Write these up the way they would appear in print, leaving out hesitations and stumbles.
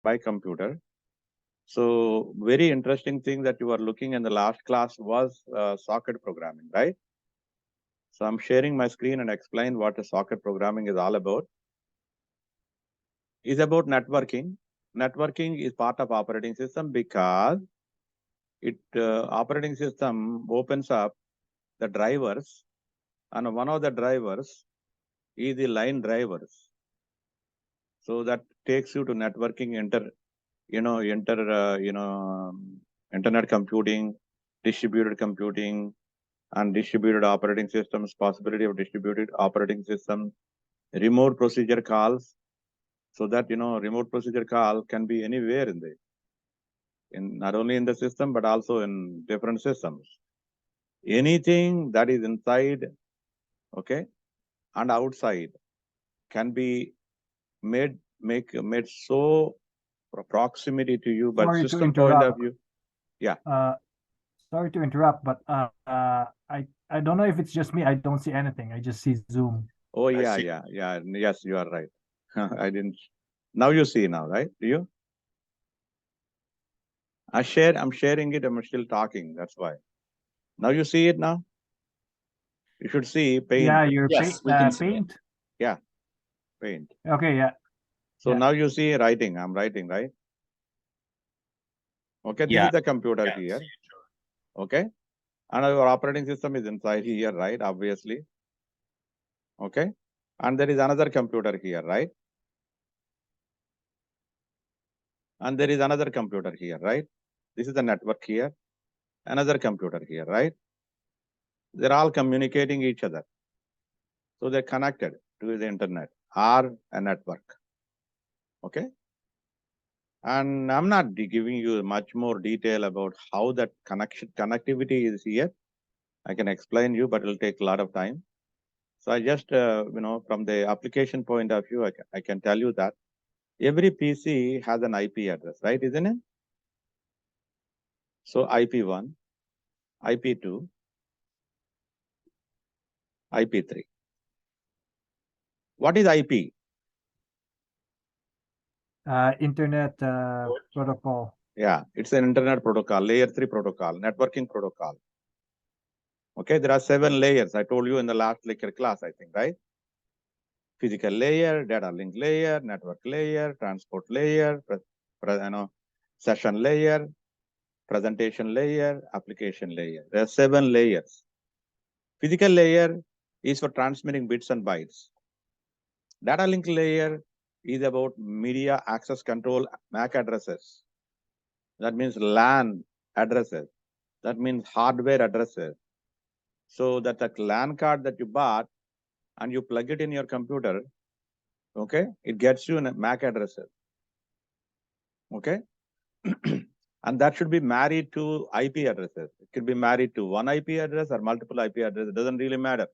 by computer. So very interesting thing that you are looking in the last class was socket programming, right? So I'm sharing my screen and explain what a socket programming is all about. Is about networking. Networking is part of operating system because it operating system opens up the drivers, and one of the drivers is the line drivers. So that takes you to networking, internet computing, distributed computing, and distributed operating systems, possibility of distributed operating system, remote procedure calls. So that, remote procedure call can be anywhere not only in the system, but also in different systems. Anything that is inside, okay, and outside can be made so proximity to you, but Sorry to system point of interrupt. view. Yeah. Sorry to interrupt, but I don't know if it's just me. I don't see anything. I just see Zoom. Oh yeah, yeah. Yes, you are right. I didn't. Now you see now, right? Do you? I'm sharing it. I'm still talking. That's why. Now you see it now. You should see paint. Yeah, your Yes, we can see it. paint. Yeah, paint. Okay, yeah. So Yeah. now you see writing. I'm writing, right? Okay, this is the computer here. Okay, and our operating system is inside here, right? Obviously. Okay, and there is another computer here, right? And there is another computer here, right? This is the network here. Another computer here, right? They're all communicating each other. So they're connected to the internet or a network. Okay. And I'm not giving you much more detail about how that connectivity is here. I can explain you, but it'll take a lot of time. So I just, from the application point of view, I can tell you that every PC has an IP address, right? Isn't it? So IP1, IP2, IP3. What is IP? Internet protocol. Yeah, it's an internet protocol, layer 3 protocol, networking protocol. Okay, there are 7 layers. I told you in the last lecture class, I think, right? Physical layer, data link layer, network layer, transport layer, session layer, presentation layer, application layer. There are 7 layers. Physical layer is for transmitting bits and bytes. Data link layer is about media access control MAC addresses. That means LAN addresses. That means hardware addresses. So that the LAN card that you bought and you plug it in your computer, okay, it gets you in a MAC addresses. Okay. And that should be married to IP addresses. It could be married to one IP address or multiple IP addresses. It doesn't really matter.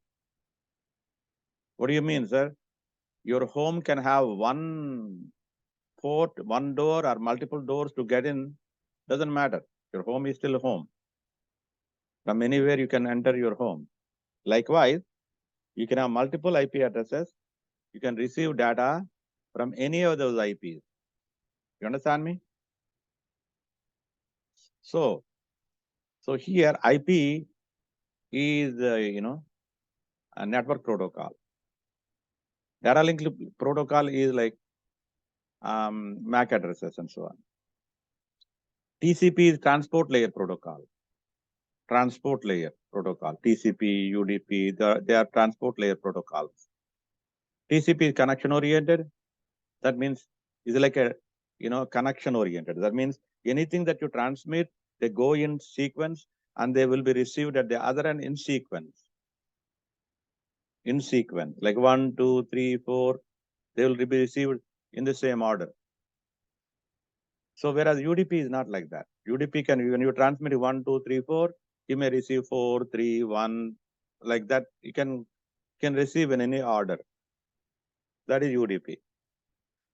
What do you mean, sir? Your home can have one port, one door, or multiple doors to get in. Doesn't matter. Your home is still home. From anywhere you can enter your home. Likewise, you can have multiple IP addresses. You can receive data from any of those IPs. You understand me? So here IP is, a network protocol. Data link protocol is like MAC addresses and so on. TCP is transport layer protocol. Transport layer protocol. TCP, UDP, they are transport layer protocols. TCP is connection oriented. That means it's like a connection oriented. That means anything that you transmit, they go in sequence and they will be received at the other end in sequence. In sequence, like 1, 2, 3, 4, they will be received in the same order. So whereas UDP is not like that. UDP can, when you transmit 1, 2, 3, 4, you may receive 4, 3, 1, like that. You can receive in any order. That is UDP.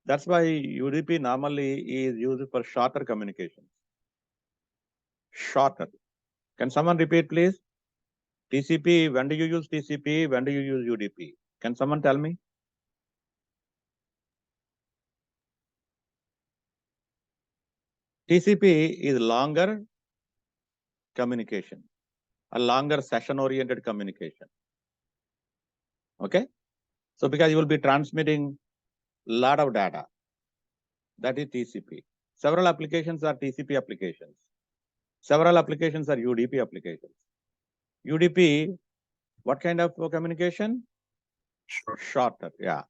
That's why UDP normally is used for shorter communications. Shorter. Can someone repeat, please? TCP, when do you use TCP? When do you use UDP? Can someone tell me? TCP is longer communication, a longer session-oriented communication. Okay? So because you will be transmitting a lot of data, that is TCP. Several applications are TCP applications. Several applications are UDP applications. UDP, what kind of communication? Shorter, yeah.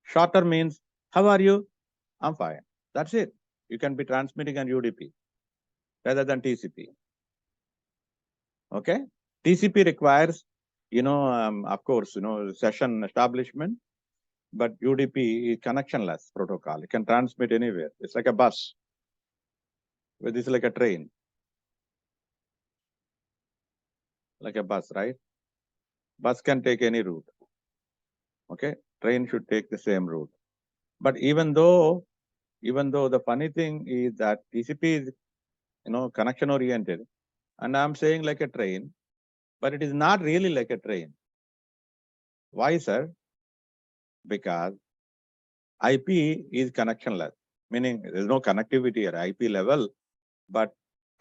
Shorter means, how are you? I'm fine. That's it. You can be transmitting on UDP rather than TCP. Okay? TCP requires, of course, session establishment, but UDP is connectionless protocol. It can transmit anywhere. It's like a bus. This is like a train. Like a bus, right? Bus can take any route. Okay? Train should take the same route. But even though the funny thing is that TCP is, connection oriented, and I'm saying like a train, but it is not really like a train. Why, sir? Because IP is connectionless, meaning there's no connectivity at IP level, but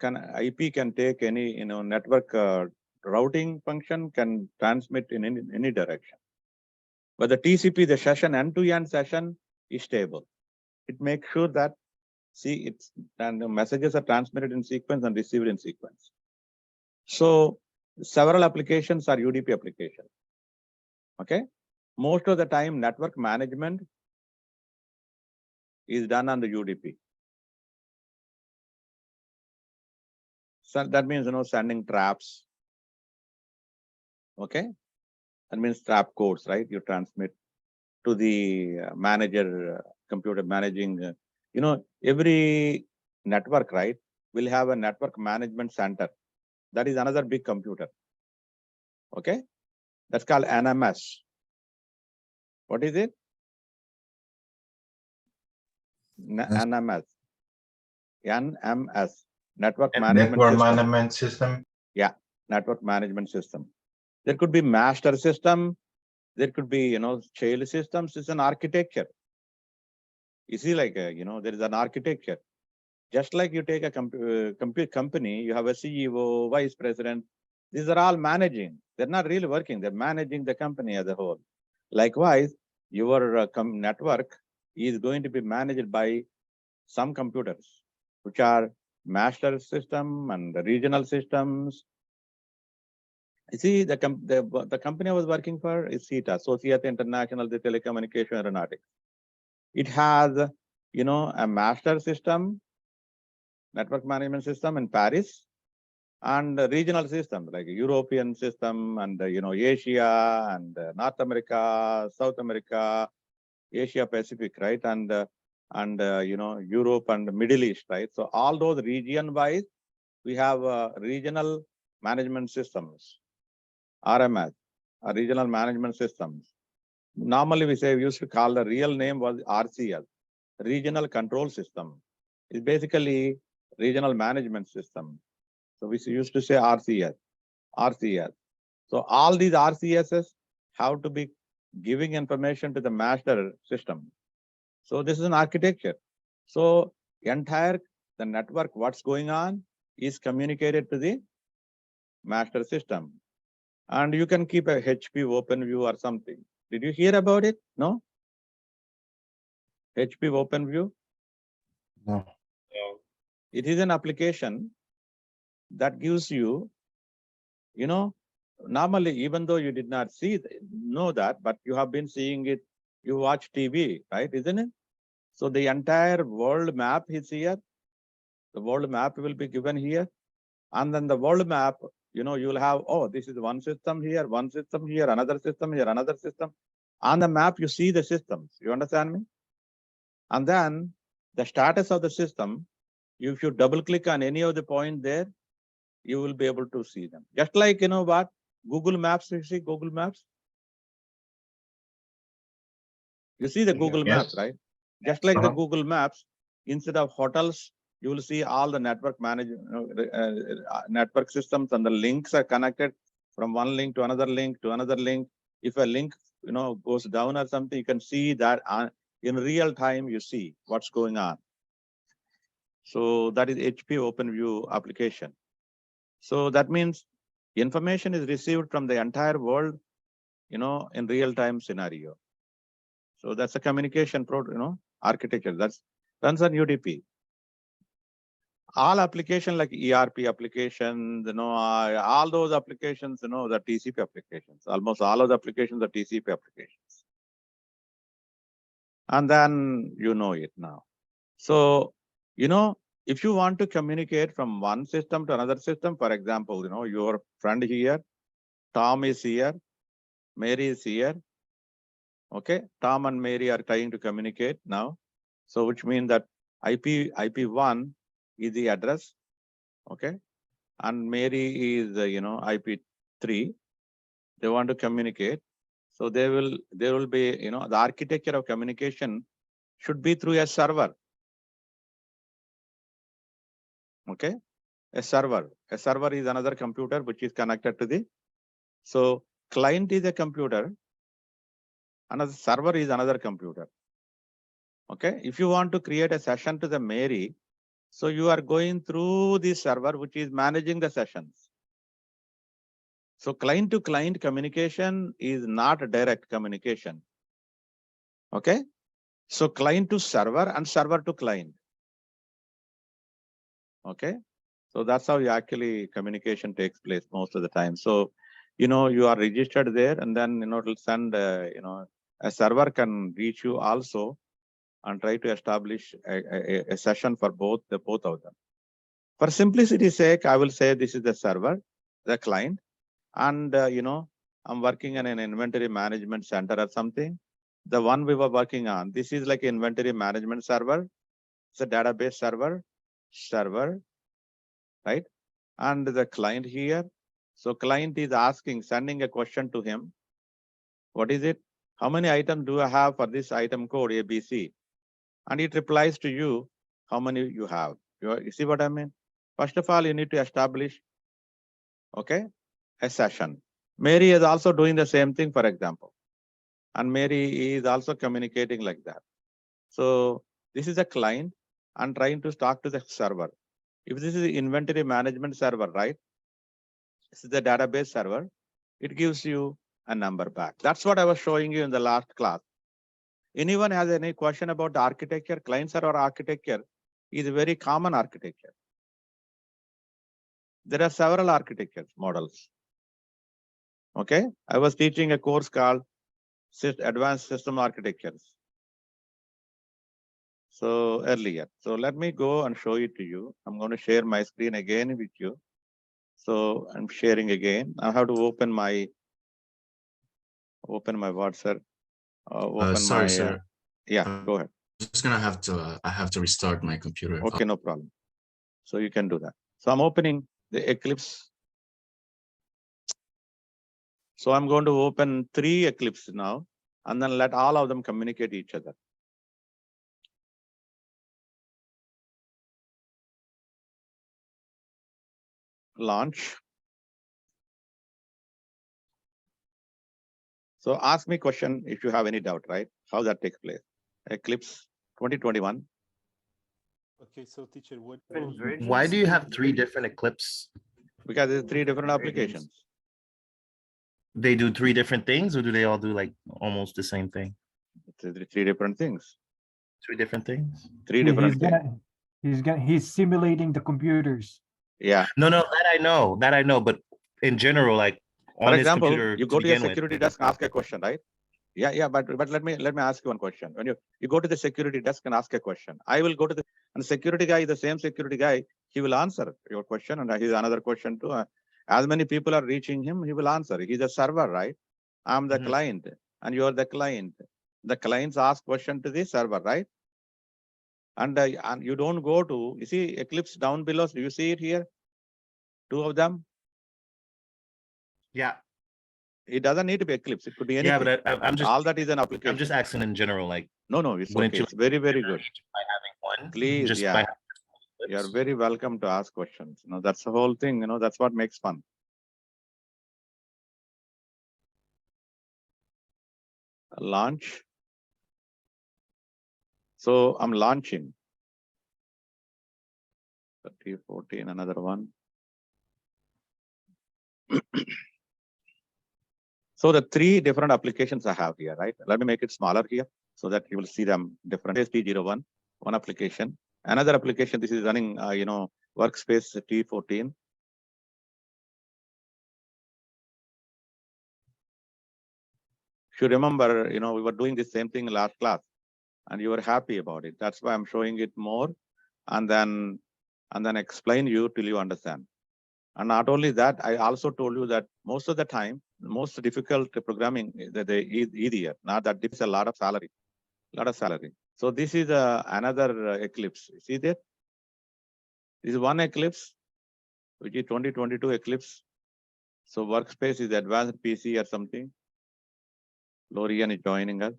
IP can take any, network routing function, can transmit in any direction. But the TCP, the session, end-to-end session is stable. It makes sure that, and the messages are transmitted in sequence and received in sequence. So several applications are UDP applications. Okay. Most of the time, network management is done on the UDP. So that means, sending traps. Okay. That means trap codes, right? You transmit to the manager, computer managing, every network, right, will have a network management center. That is another big computer. Okay. That's called NMS. What is it? NMS. NMS. Network management system. Yeah. Network management system. There could be master system. There could be, child systems. It's an architecture. You see, like, there is an architecture. Just like you take a compute company, you have a CEO, vice president. These are all managing. They're not really working. They're managing the company as a whole. Likewise, your network is going to be managed by some computers, which are master system and the regional systems. You see, the company I was working for is SITA, Societe International de Telecommunication Aeronautics. It has, a master system, network management system in Paris, and regional systems like European system and, Asia and North America, South America, Asia Pacific, right? And Europe and Middle East, right? So all those region-wise, we have regional management systems, RMS, regional management systems. Normally, we used to call the real name was RCS, Regional Control System. It's basically regional management system. So we used to say RCS. So all these RCSs have to be giving information to the master system. So this is an architecture. So the network, what's going on is communicated to the master system. And you can keep a HP OpenView or something. Did you hear about it? No? HP OpenView? No. It is an application that gives you, normally, even though you did not know that, but you have been seeing it, you watch TV, right? Isn't it? So the entire world map is here. The world map will be given here. And then the world map, you'll have, this is one system here, another system here, another system. On the map, you see the systems. You understand me? And then the status of the system, if you double click on any of the point there, you will be able to see them. Just like, what? Google Maps, you see Google Maps? You see the Google Maps, right? Just like the Google Maps, instead of hotels, you will see all the network network systems, and the links are connected from one link to another link to another link. If a link, goes down or something, you can see that in real time, you see what's going on. So that is HP OpenView application. So that means information is received from the entire world, in real-time scenario. So that's a communication architecture that's runs on UDP. All applications like ERP applications, all those applications, the TCP applications, almost all of the applications are TCP applications. And then it now. So, if you want to communicate from one system to another system, for example, your friend here, Tom is here, Mary is here. Okay, Tom and Mary are trying to communicate now. So which means that IP1 is the address. Okay, and Mary is IP3. They want to communicate. So there will be, the architecture of communication should be through a server. Okay, a server. A server is another computer which is connected to the. So client is a computer. Another server is another computer. Okay, if you want to create a session to the Mary, so you are going through the server which is managing the sessions. So client to client communication is not a direct communication. Okay, so client to server and server to client. Okay, so that's how actually communication takes place most of the time. So, you are registered there, and then it'll send a server can reach you also and try to establish a session for both of them. For simplicity's sake, I will say this is the server, the client, and I'm working in an inventory management center or something. The one we were working on, this is like inventory management server. It's a database server, right? And the client here. So client is sending a question to him. What is it? How many items do I have for this item code ABC? And it replies to you how many you have. You see what I mean? First of all, you need to establish, okay, a session. Mary is also doing the same thing, for example. And Mary is also communicating like that. So this is a client and trying to talk to the server. If this is the inventory management server, right? This is the database server. It gives you a number back. That's what I was showing you in the last class. Anyone has any question about the architecture? Client server architecture is a very common architecture. There are several architecture models. Okay, I was teaching a course called Advanced System Architectures. So earlier, so let me go and show it to you. I'm going to share my screen again with you. So I'm sharing again. I have to open my WhatsApp. Sorry, sir. Yeah, go ahead. Just gonna have to. I have to restart my computer. Okay, no problem. So you can do that. So I'm opening the Eclipse. So I'm going to open 3 Eclipse now, and then let all of them communicate each other. Launch. So ask me question if you have any doubt, right? How that takes place. Eclipse 2021. Okay, so teacher, what? Why do you have 3 different Eclipse? Because there's 3 different applications. They do 3 different things, or do they all do like almost the same thing? It's 3 different things. 3 different things? 3 different things. He's simulating the computers. Yeah. No, that I know, but in general, like For on example, his computer, you go to your security desk and ask a question, right? Yeah, but let me ask you one question. When you go to the security desk and ask a question, I will go to the security guy, the same security guy, he will answer your question, and he's another question too. As many people are reaching him, he will answer. He's a server, right? I'm the client, and you're the client. The clients ask question to the server, right? And you don't go to, you see Eclipse down below. Do you see it here? 2 of them. Yeah. It doesn't need to be Eclipse. It could be anything. Yeah, but I'm just all that is an application. I'm just asking in general, like no, it's okay. It's very, very good. By having one, please, just yeah. You're very welcome to ask questions. That's the whole thing. That's what makes fun. Launch. So I'm launching. T14, another one. So the three different applications I have here, right? Let me make it smaller here so that you will see them different. T01, one application. Another application, this is running, workspace T14. If you remember, we were doing the same thing in last class and you were happy about it. That's why I'm showing it more and then explain you till you understand. And not only that, I also told you that most of the time, most difficult programming is easier. Not that it's a lot of salary. So this is another Eclipse. See that? This is one Eclipse, which is 2022 Eclipse. So workspace is advanced PC or something. Lorian is joining us.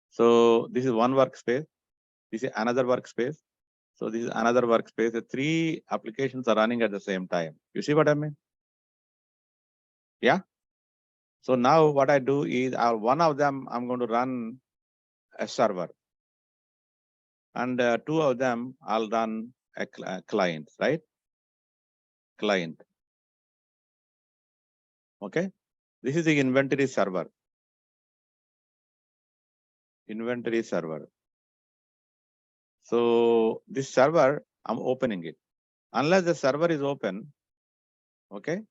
So this is one workspace. This is another workspace. So this is another workspace. The three applications are running at the same time. You see what I mean? Yeah. So now what I do is one of them, I'm going to run a server. And two of them, I'll run a client, right? Client. Okay. This is the inventory server. Inventory server. So this server, I'm opening it. Unless the server is open, okay,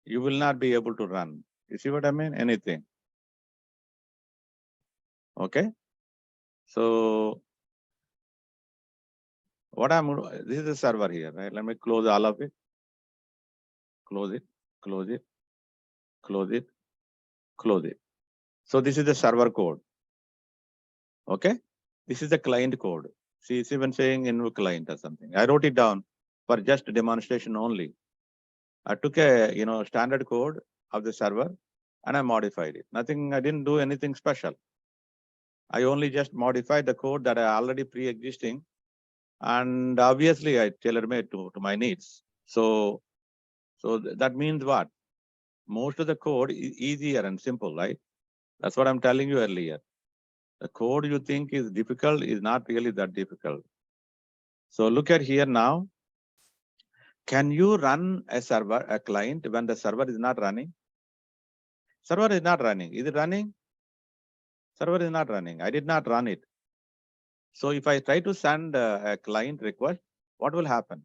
you will not be able to run. You see what I mean? Anything. Okay. So what this is the server here, right? Let me close all of it. Close it, close it, close it, close it. So this is the server code. Okay. This is the client code. See, it's even saying in client or something. I wrote it down for just demonstration only. I took a standard code of the server and I modified it. Nothing, I didn't do anything special. I only just modified the code that I already pre-existing, and obviously I tailor-made to my needs. So that means what? Most of the code is easier and simple, right? That's what I'm telling you earlier. The code you think is difficult is not really that difficult. So look at here now. Can you run a server, a client, when the server is not running? Server is not running. Is it running? Server is not running. I did not run it. So if I try to send a client request, what will happen?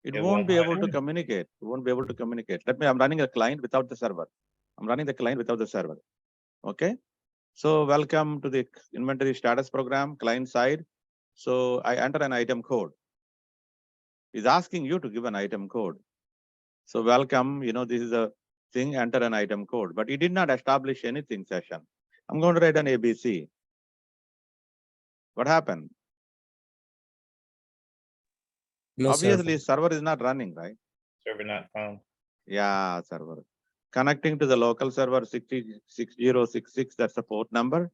It won't be able to communicate. It won't be able to communicate. I'm running a client without the server. I'm running the client without the server. Okay. So welcome to the inventory status program, client side. So I enter an item code. It's asking you to give an item code. So welcome, this is a thing, enter an item code, but it did not establish anything session. I'm going to write an ABC. What happened? No Obviously, server. server is not running, right? Server not found. Yeah, server. Connecting to the local server 6066, that's the port number.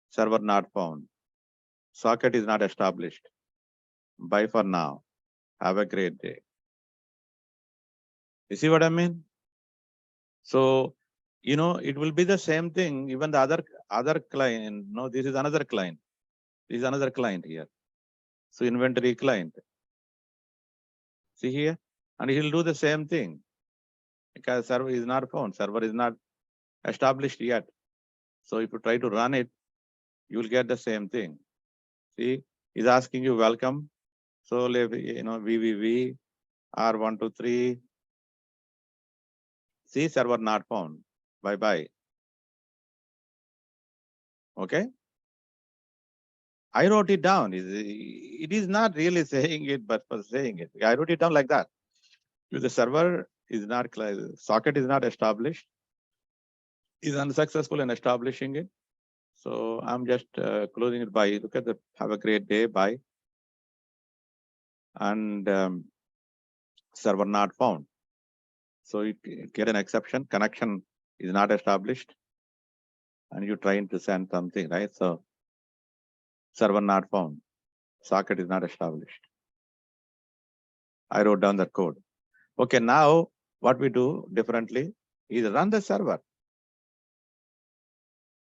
Server not found. Socket is not established. Bye for now. Have a great day. You see what I mean? So, it will be the same thing. Even the other client. No, this is another client. This is another client here. So inventory client. See here, and he'll do the same thing because server is not found. Server is not established yet. So if you try to run it, you will get the same thing. See, he's asking you welcome. So www R123. See, server not found. Bye bye. Okay. I wrote it down. It is not really saying it, but for saying it. I wrote it down like that. If the server is not, socket is not established, is unsuccessful in establishing it. So I'm just closing it by, look at the, have a great day, bye. And server not found. So it get an exception, connection is not established. And you're trying to send something, right? So server not found, socket is not established. I wrote down that code. Okay, now what we do differently is run the server.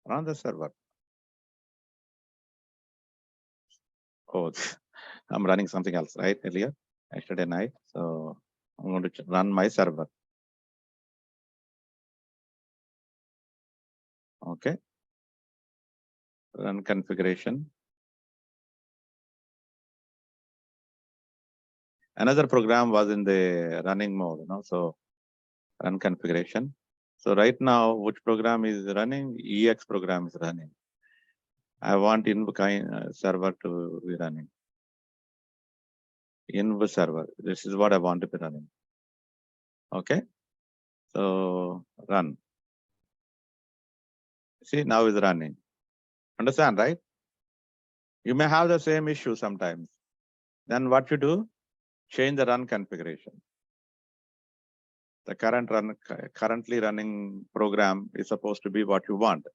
Run the server. Oh, I'm running something else, right? Earlier, yesterday night. So I'm going to run my server. Okay. Run configuration. Another program was in the running mode, so run configuration. So right now, which program is running? EX program is running. I want Inv server to be running. Inv server. This is what I want to be running. Okay. So run. See, now is running. Understand, right? You may have the same issue sometimes. Then what you do? Change the run configuration. The currently running program is supposed to be what you want.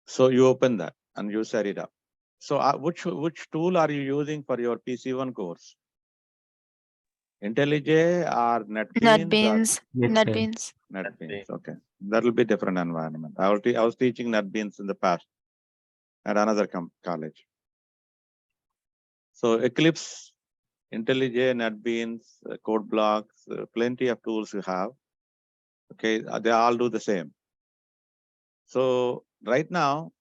So you open that and you set it up. So which tool are you using for your PC1 course? IntelliJ or NetBeans? NetBeans. NetBeans. Okay, that will be different environment. I was teaching NetBeans in the past at another college. So Eclipse, IntelliJ, NetBeans, code blocks, plenty of tools you have. Okay, they all do the same. So right now,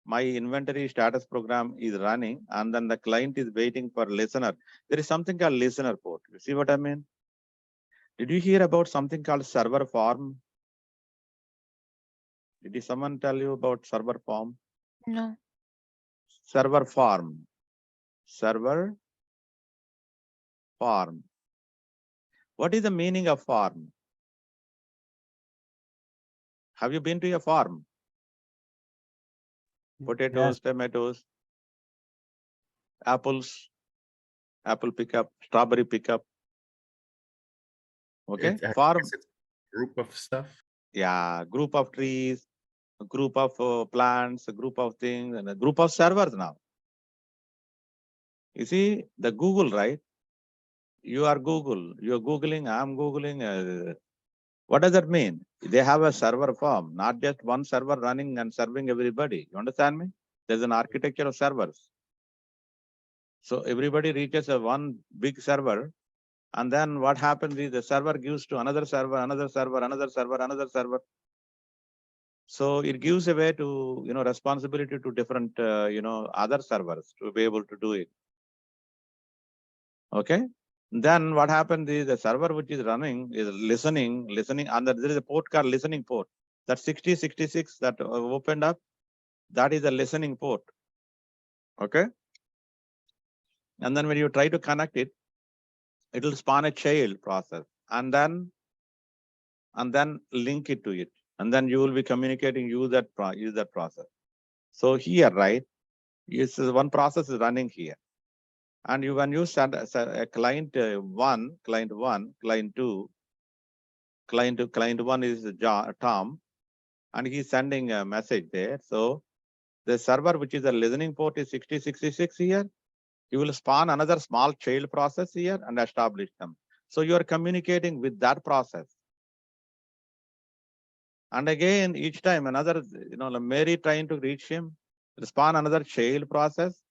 my inventory status program is running, and then the client is waiting for listener. There is something called listener port. You see what I mean? Did you hear about something called server farm? Did someone tell you about server farm? No. Server farm. Server farm. What is the meaning of farm? Have you been to a farm? Potatoes, Yes. tomatoes, apples, apple pickup, strawberry pickup. Okay, I farm. guess it's a group of stuff. Yeah, group of trees, a group of plants, a group of things, and a group of servers now. You see, the Google, right? You are Google, you're Googling, I'm Googling. What does that mean? They have a server farm, not just one server running and serving everybody. You understand me? There's an architecture of servers. So everybody reaches a one big server, and then what happens is the server gives to another server, another server, another server, another server. So it gives away to, responsibility to different, other servers to be able to do it. Okay. Then what happens is the server which is running is listening, and there is a port called listening port. That 6066 that opened up, that is a listening port. Okay. And then when you try to connect it, it will spawn a child process and then link it to it. And then you will be communicating, use that process. So here, right, one process is running here. And when you send a client one, client 2, client 1 is Tom, and he's sending a message there. So the server, which is a listening port, is 6066 here. You will spawn another small child process here and establish them. So you are communicating with that process. And again, each time another, Mary trying to reach him, spawn another child process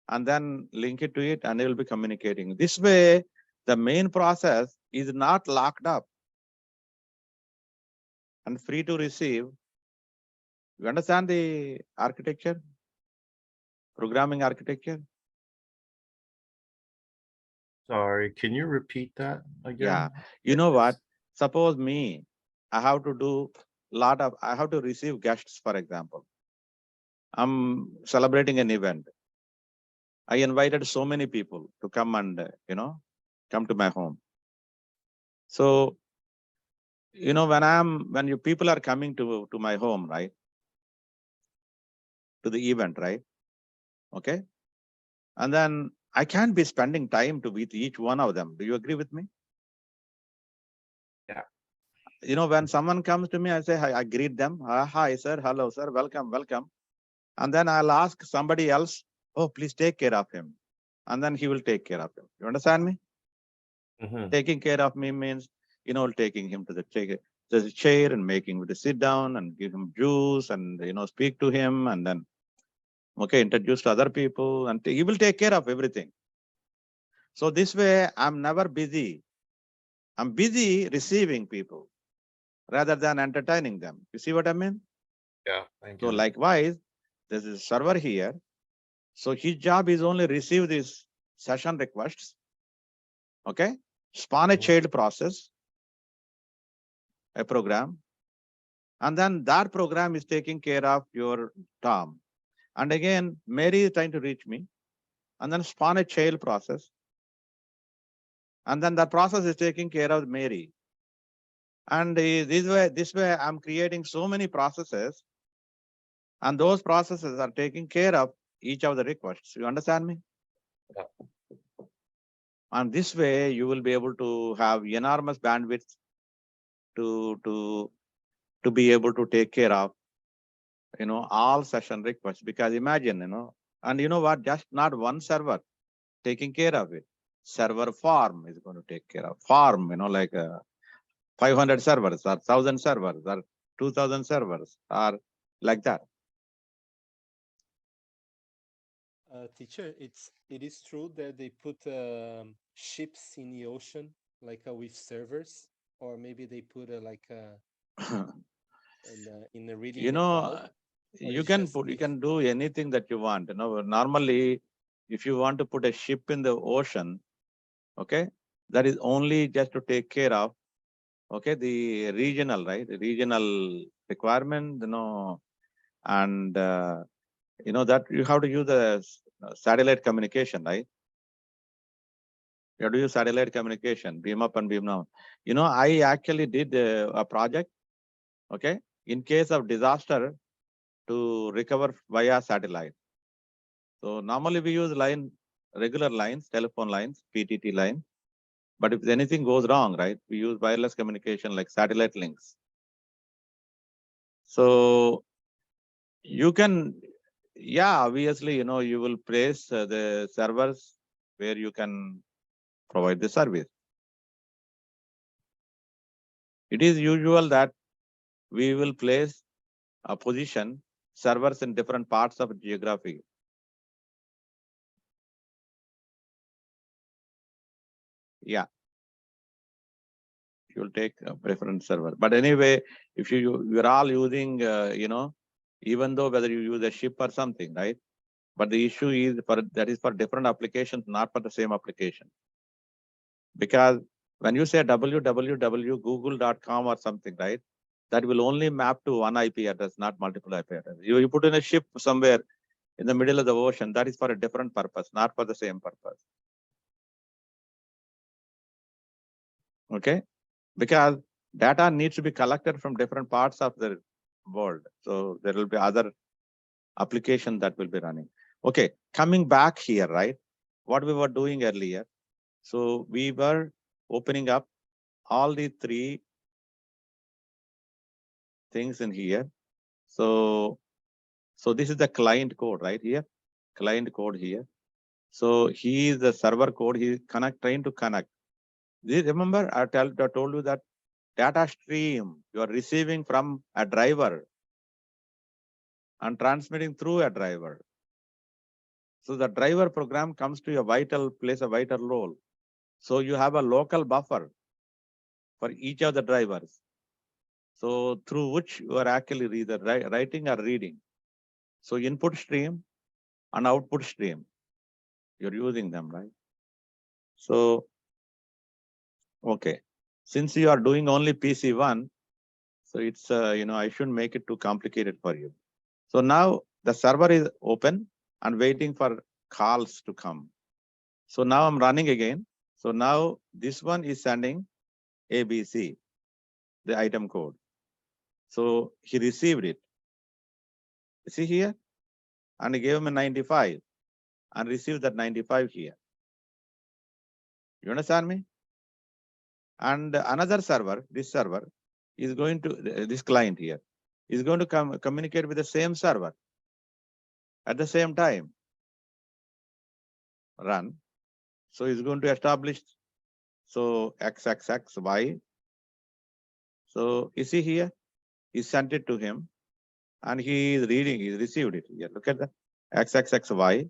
and then link it to it, and they will be communicating. This way, the main process is not locked up and free to receive. You understand the architecture? Programming architecture? Sorry, can you repeat that again? Yeah. You know what? Suppose me, I have to do I have to receive guests, for example. I'm celebrating an event. I invited so many people to come and, come to my home. So, when you people are coming to my home, right? To the event, right? Okay. And then I can't be spending time with each one of them. Do you agree with me? Yeah. When someone comes to me, I say, hi, I greet them. Hi, sir. Hello, sir. Welcome, welcome. And then I'll ask somebody else, oh, please take care of him. And then he will take care of him. You understand me? Mm-hmm. Taking care of me means, taking him to the chair and making him to sit down and give him juice and, speak to him. And then Okay, introduce to other people, and he will take care of everything. So this way, I'm never busy. I'm busy receiving people rather than entertaining them. You see what I mean? Yeah, thank So you. likewise, there's a server here. So his job is only receive these session requests. Okay, spawn a Mhm. child process, a program, and then that program is taking care of your Tom. And again, Mary is trying to reach me, and then spawn a child process, and then that process is taking care of Mary. And this way, I'm creating so many processes, and those processes are taking care of each of the requests. You understand me? Yeah. And this way, you will be able to have enormous bandwidth to be able to take care of, all session requests. Because imagine, and you know what? Just not one server taking care of it. Server farm is going to take care of farm. Like 500 servers or 1,000 servers or 2,000 servers or like that. Teacher, it is true that they put ships in the ocean, like with servers, or maybe they put in the reading the cloud. You can do anything that you want. Normally, if you want to put a ship in the ocean, okay, that is only just to take care of, okay, the regional, right? The regional requirement, and that you have to use the satellite communication, right? You have to use satellite communication, beam up and beam down. I actually did a project, okay, in case of disaster to recover via satellite. So normally we use regular lines, telephone lines, PTT line. But if anything goes wrong, right, we use wireless communication like satellite links. So you can, yeah, obviously, you will place the servers where you can provide the service. It is usual that we will place a position servers in different parts of geography. Yeah. You'll take a preference server. But anyway, if you're all using, even though whether you use a ship or something, right? But the issue is that is for different applications, not for the same application. Because when you say www.google.com or something, right? That will only map to one IP address, not multiple IP address. You put in a ship somewhere in the middle of the ocean, that is for a different purpose, not for the same purpose. Okay? Because data needs to be collected from different parts of the world. So there will be other application that will be running. Okay, coming back here, right? What we were doing earlier. So we were opening up all the three things in here. So this is the client code right here, client code here. So he is the server code, he is trying to connect. Remember, I told you that data stream you are receiving from a driver and transmitting through a driver. So the driver program comes to plays a vital role. So you have a local buffer for each of the drivers. So through which you are actually either writing or reading. So input stream and output stream, you're using them, right? So, okay. Since you are doing only PC1, so it's, I shouldn't make it too complicated for you. So now the server is open and waiting for calls to come. So now I'm running again. So now this one is sending ABC, the item code. So he received it. See here? And he gave him a 95 and received that 95 here. You understand me? And another server, this server, is going to, this client here, is going to communicate with the same server at the same time. Run. So he's going to establish, so XXX, Y. So you see here, he sent it to him and he is reading, he received it here. Look at that. XXXY,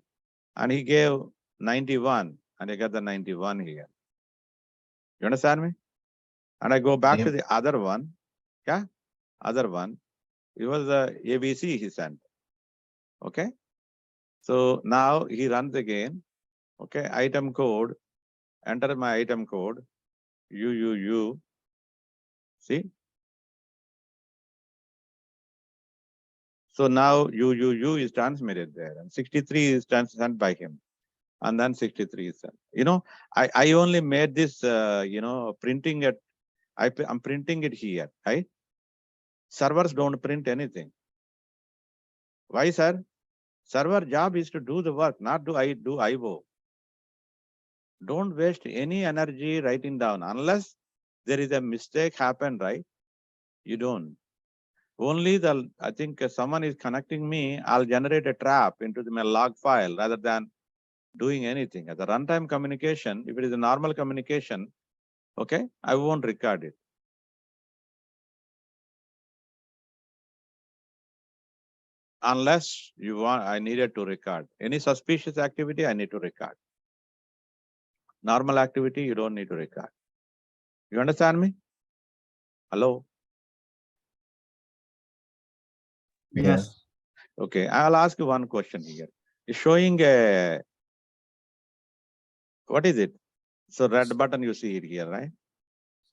and he gave 91, and I got the 91 here. You understand me? And I go back to the other one. Yeah, other one. It was the ABC he sent. Okay. So now he runs again. Okay, item code. Enter my item code. UUU. See? So now UUU is transmitted there, and 63 is sent by him, and then 63 is sent. You know, I only made this, printing it. I'm printing it here, right? Servers don't print anything. Why, sir? Server job is to do the work, not do IO. Don't waste any energy writing down unless there is a mistake happen, right? You don't. Only I think someone is connecting me, I'll generate a trap into my log file rather than doing anything. As a runtime communication, if it is a normal communication, okay, I won't record it. Unless you want, I needed to record. Any suspicious activity, I need to record. Normal activity, you don't need to record. You understand me? Hello? Yes. Okay, I'll ask you one question here. It's showing a, what is it? So red button, you see it here, right?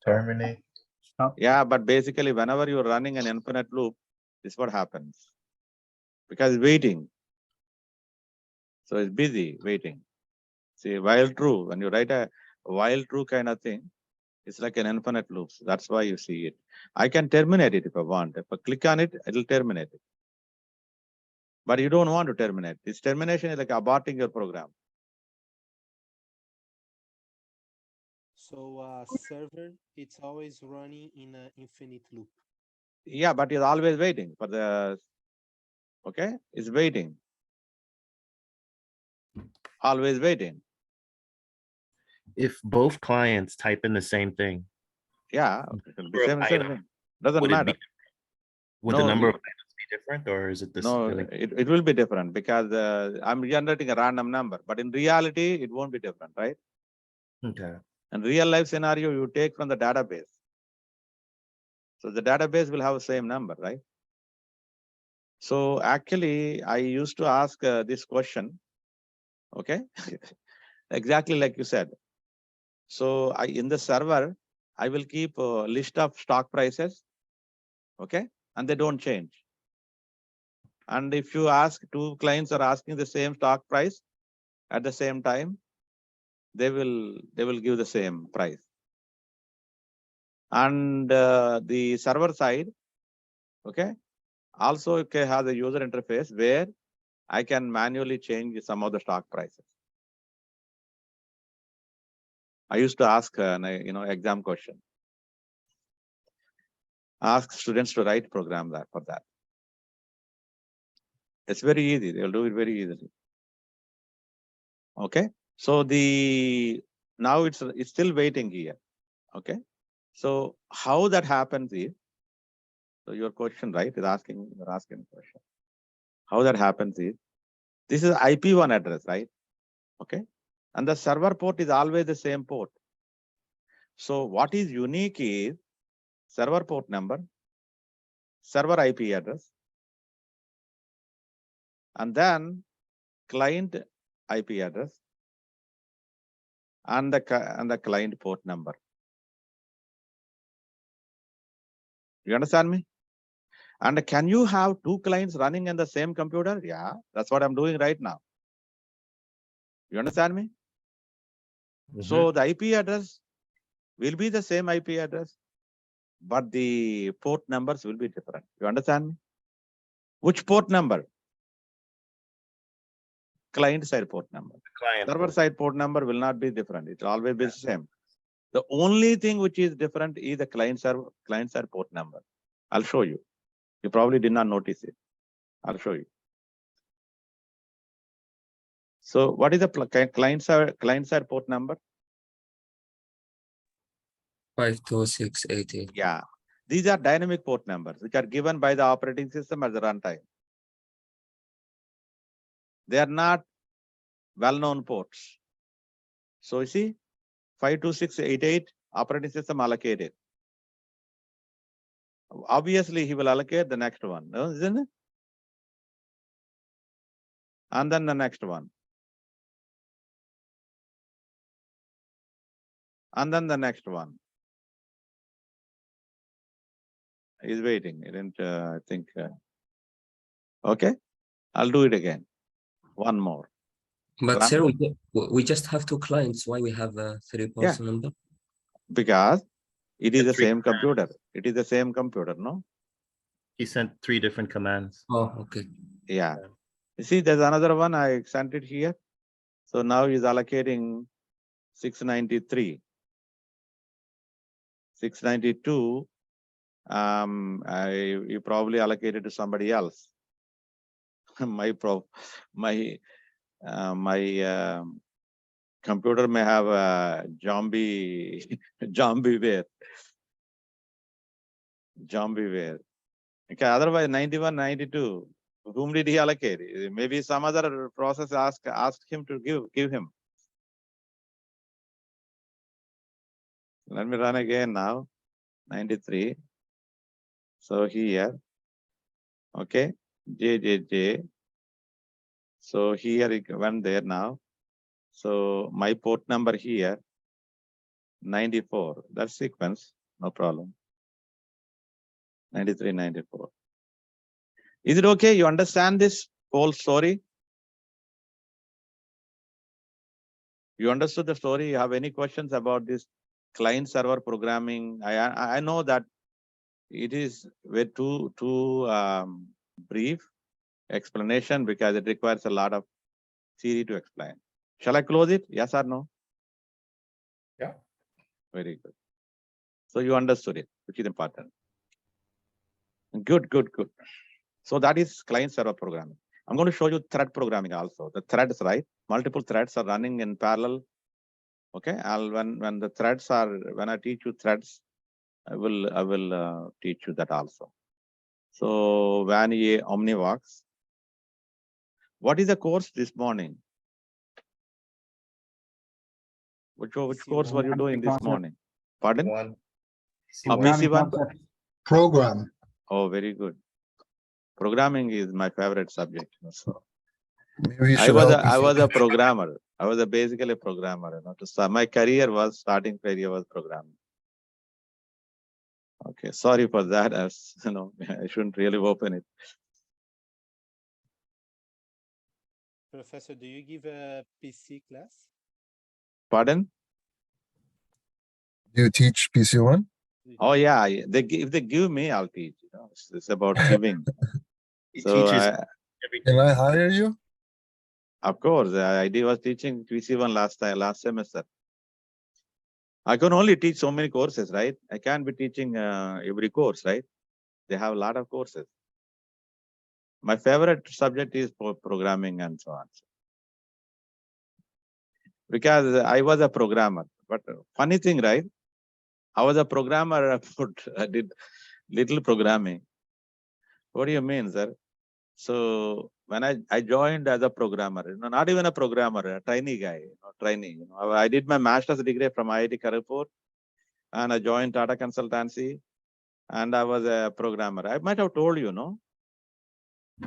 Terminate. Stop. Yeah, but basically whenever you're running an infinite loop, this is what happens. Because it's waiting. So it's busy waiting. See, while true, when you write a while true kind of thing, it's like an infinite loop. So that's why you see it. I can terminate it if I want. If I click on it, it'll terminate it. But you don't want to terminate. This termination is like aborting your program. So server, it's always running in an infinite loop. Yeah, but it's always waiting for the, okay? It's waiting. Always waiting. If both clients type in the same thing, Yeah, it will be Number of same items, thing. Doesn't would it matter. be, would the No, number of items be different, or is it the No, same? it will be different because I'm generating a random number, but in reality, it won't be different, right? Okay. In real life scenario, you take from the database. So the database will have the same number, right? So actually, I used to ask this question, okay? Exactly like you said. So in the server, I will keep a list of stock prices, okay? And they don't change. And if you ask, two clients are asking the same stock price at the same time, they will give the same price. And the server side, okay, also has a user interface where I can manually change some of the stock prices. I used to ask exam question. Ask students to write program for that. It's very easy. They'll do it very easily. Okay. So now it's still waiting here. Okay. So how that happens is, so your question, right, you're asking a question. How that happens is, this is IP1 address, right? Okay. And the server port is always the same port. So what is unique is server port number, server IP address, and then client IP address, and the client port number. You understand me? And can you have two clients running in the same computer? Yeah, that's what I'm doing right now. You understand me? So the IP address will be the same IP address, but the port numbers will be different. You understand me? Which port number? Client side port number. Server side port number will not be different. It will always be the same. The only thing which is different is the client side port number. I'll show you. You probably did not notice it. I'll show you. So what is the client side port number? 52680. Yeah. These are dynamic port numbers which are given by the operating system at the runtime. They are not well-known ports. So you see, 52688 operating system allocated. Obviously, he will allocate the next one, no, isn't it? And then the next one. And then the next one. He's waiting. He didn't, I think. Okay, I'll do it again. One more. But Run. sir, we just have 2 clients. Why we have 3 ports number? Because it is Yeah, the three same commands. computer. It is the same computer, no? He sent 3 different commands. Oh, okay. Yeah. You see, there's another one. I sent it here. So now he's allocating 693. 692. You probably allocated to somebody else. my computer may have a zombie-ware. Okay, otherwise 91, 92. Whom did he allocate? Maybe some other process asked him to give him. Let me run again now. 93. So here, okay, J. So here it went there now. So my port number here, 94. That's sequence, no problem. 93, 94. Is it okay? You understand this whole story? You understood the story? You have any questions about this client server programming? I know that it is way too brief explanation because it requires a lot of theory to explain. Shall I close it? Yes or no? Yeah. Very good. So you understood it, which is important. Good. So that is client server programming. I'm going to show you thread programming also. The threads, right? Multiple threads are running in parallel. Okay. When the threads are, when I teach you threads, I will teach you that also. So Vanier Omnivox. What is the course this morning? Which course were you doing this morning? Pardon? One. PC1? concepts. Program. Oh, very good. Programming is my favorite subject. So Maybe you I should was help me. a programmer. I was basically a programmer. You know, to start, my starting career was programming. Okay, sorry for that. As you know, I shouldn't really open it. Professor, do you give a PC class? Pardon? Do you teach PC1? Oh yeah, if they give me, I'll teach. You know, it's about giving. He So teaches Can everything. I hire you? of course, I was teaching PC1 last semester. I can only teach so many courses, right? I can't be teaching every course, right? They have a lot of courses. My favorite subject is programming and so on. Because I was a programmer. But funny thing, right? I was a programmer, I did little programming. What do you mean, sir? So when I joined as a programmer, you know, not even a programmer, a trainee guy, trainee. You know, I did my master's degree from IIT Kharagpur, and I joined Tata Consultancy, and I was a programmer. I might have told you, no? I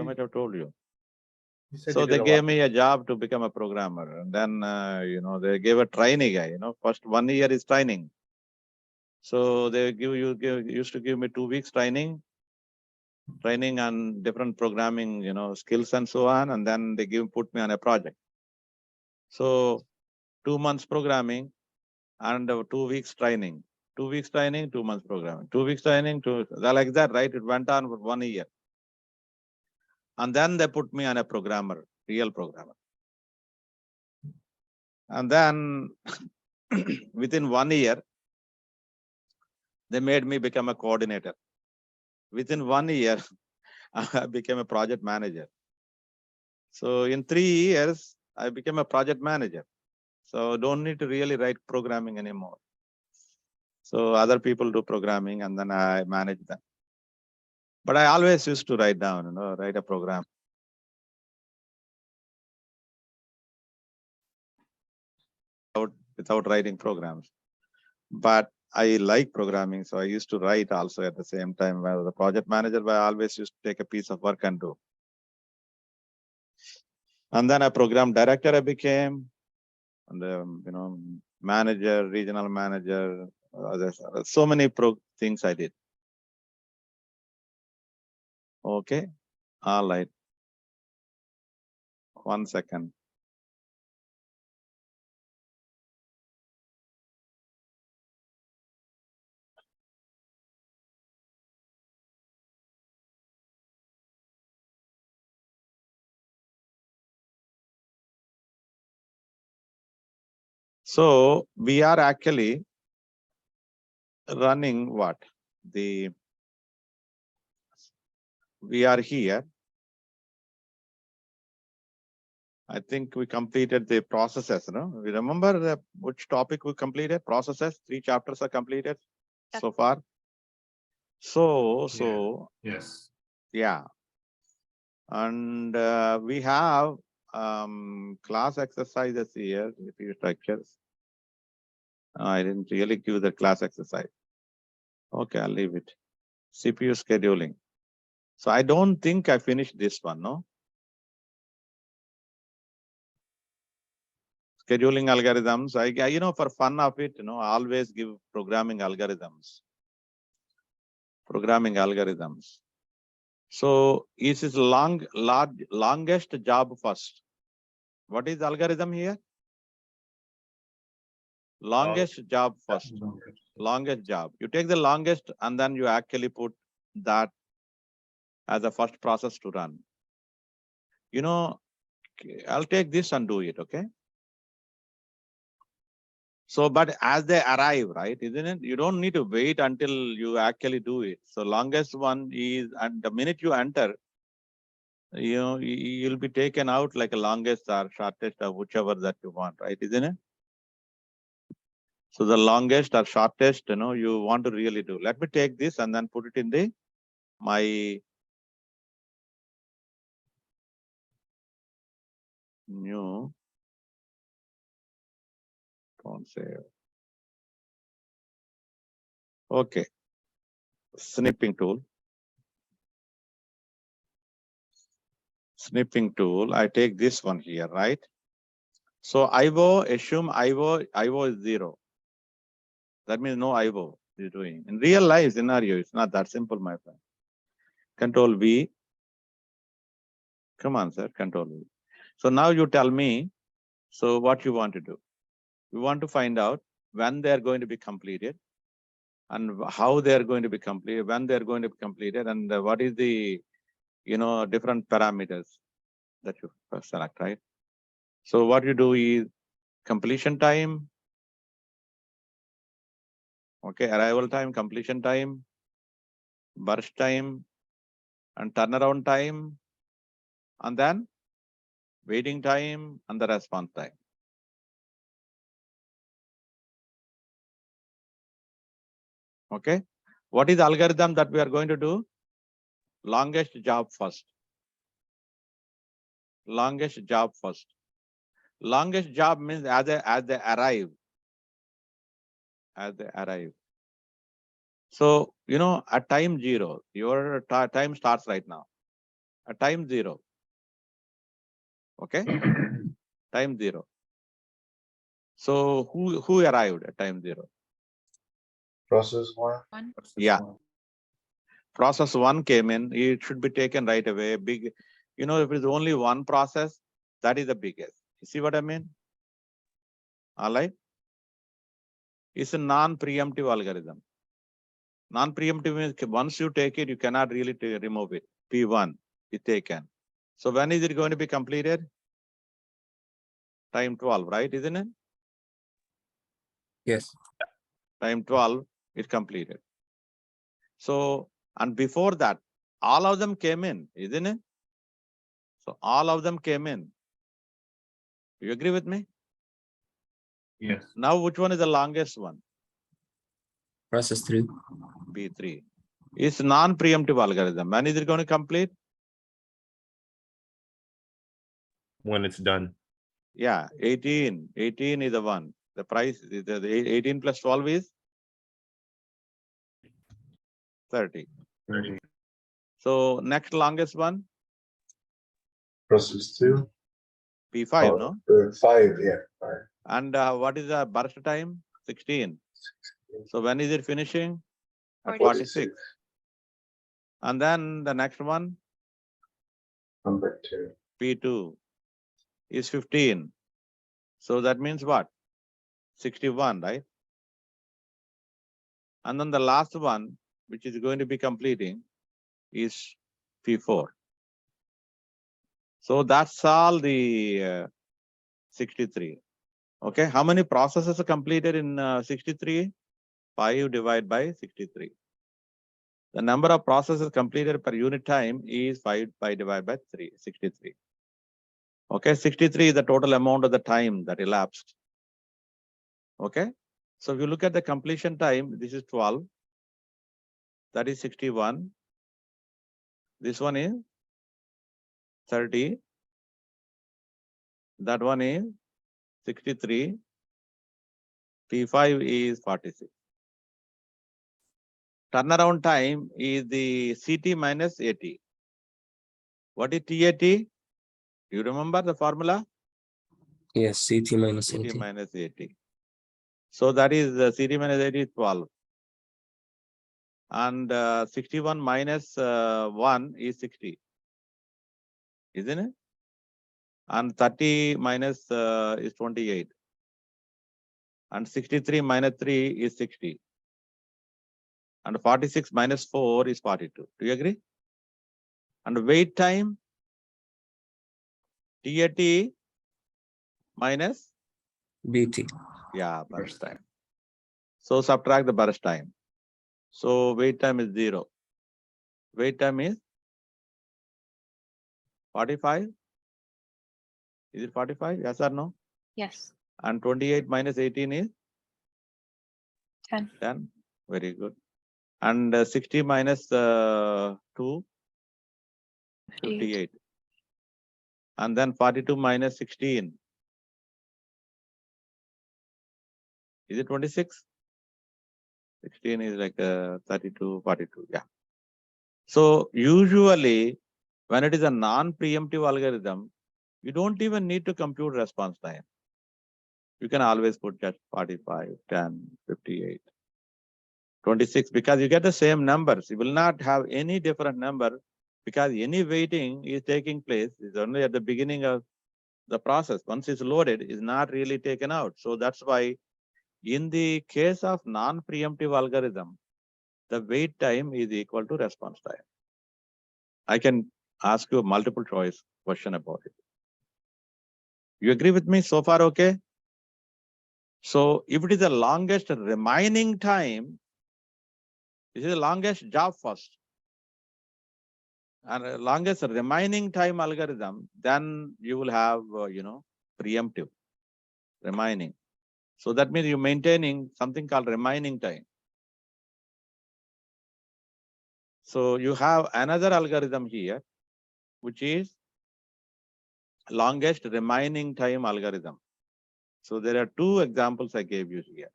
might have told you. So they gave me a job to become a programmer, and then you know, they gave a trainee guy. You know, first 1 year is training. So they used to give me 2 weeks training on different programming, you know, skills and so on, and then they put me on a project. So 2 months programming and 2 weeks training. 2 weeks training, 2 months programming. 2 weeks training, like that, right? It went on for 1 year. And then they put me on a programmer, real programmer. And then within 1 year, they made me become a coordinator. Within 1 year, I became a project manager. So in 3 years, I became a project manager. So don't need to really write programming anymore. So other people do programming and then I manage them. But I always used to write down, you know, write a program. without writing programs. But I like programming, so I used to write also at the same time. While the project manager, I always used to take a piece of work and do. And then a program director I became, and manager, regional manager. There's so many things I did. Okay, all right. 1 second. So we are actually running what? We are here. I think we completed the processes, no? We remember which topic we completed? Processes, 3 chapters are completed so far. So Yes. yeah. And we have class exercises here, CPU structures. I didn't really give the class exercise. Okay, I'll leave it. CPU scheduling. So I don't think I finished this one, no? Scheduling algorithms. For fun of it, always give programming algorithms. So this is longest job first. What is algorithm here? Longest job first. Longest job. You take the longest and then you actually put that as a first process to run. I'll take this and do it, okay? So, but as they arrive, right, isn't it? You don't need to wait until you actually do it. So longest one is, and the minute you enter, you'll be taken out like a longest or shortest or whichever that you want, right, isn't it? So the longest or shortest, you want to really do. Let me take this and then put it in my new, don't save. Okay. Snipping tool. Snipping tool. I take this one here, right? So IO, assume IO is 0. That means no IO is doing. In real life scenario, it's not that simple, my friend. Control V. Come on, sir. Control V. So now you tell me, so what you want to do? You want to find out when they are going to be completed and how they are going to be completed, when they are going to be completed, and what is the, different parameters that you select, right? So what you do is completion time, okay, arrival time, completion time, burst time, and turnaround time, and then waiting time and the response time. Okay, what is the algorithm that we are going to do? Longest job first. Longest job first. Longest job means as they arrive. As they arrive. So, at time 0, your time starts right now. At time 0. Okay? Time 0. So who arrived at time 0? Process 1. Yeah. Process 1 came in, it should be taken right away. Big, if it's only one process, that is the biggest. You see what I mean? All right. It's a non-preemptive algorithm. Non-preemptive means once you take it, you cannot really remove it. P1 is taken. So when is it going to be completed? Time 12, right? Isn't it? Yes. Time 12 is completed. So, and before that, all of them came in, isn't it? So all of them came in. You agree with me? Yes. Now, which one is the longest one? Process 3. B3. It's non-preemptive algorithm. When is it going to complete? When it's done. Yeah, 18. 18 is the one. The price, the 18 plus 12 is 30. 30. So next longest one, Process 2. P5, no? 5, yeah, 5. And what is the burst time? 16. So when is it finishing? At 46. And then the next one, Number 2. P2 is 15. So that means what? 61, right? And then the last one, which is going to be completing, is P4. So that's all the 63. Okay, how many processes are completed in 63? 5 divided by 63. The number of processes completed per unit time is 5 divided by 63. Okay, 63 is the total amount of the time that elapsed. Okay, so if you look at the completion time, this is 12. That is 61. This one is 30. That one is 63. P5 is 46. Turnaround time is the CT minus AT. What is TAT? You remember the formula? Yes, CT minus CT 80. minus 80. So that is CT minus 80 is 12. And 61 minus 1 is 60. Isn't it? And 30 minus is 28. And 63 minus 3 is 60. And 46 minus 4 is 42. Do you agree? And wait time, TAT minus, BT. yeah, burst time. So subtract the burst time. So wait time is 0. Wait time is 45. Is it 45? Yes or no? Yes. And 28 minus 18 is 10. 10. Very good. And 60 minus 2, 58. And then 42 minus 16. Is it 26? 16 is like 32, 42. Yeah. So usually when it is a non-preemptive algorithm, you don't even need to compute response time. You can always put just 45, 10, 58, 26, because you get the same numbers. You will not have any different number because any waiting is taking place is only at the beginning of the process. Once it's loaded, is not really taken out. So that's why in the case of non-preemptive algorithm, the wait time is equal to response time. I can ask you a multiple choice question about it. You agree with me so far? Okay. So if it is the longest remaining time, this is the longest job first. And longest remaining time algorithm, then you will have, preemptive remaining. So that means you're maintaining something called remaining time. So you have another algorithm here, which is longest remaining time algorithm. So there are two examples I gave you here.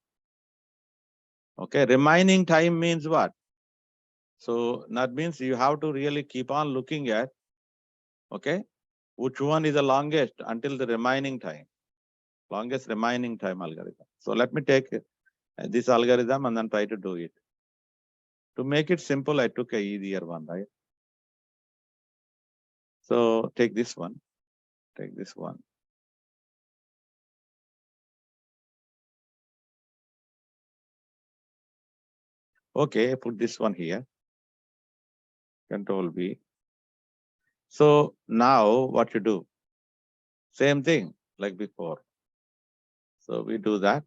Okay, remaining time means what? So that means you have to really keep on looking at, okay, which one is the longest until the remaining time, longest remaining time algorithm. So let me take this algorithm and then try to do it. To make it simple, I took a easier one, right? So take this one, take this one. Okay, put this one here, Control V. So now what you do? Same thing like before. So we do that.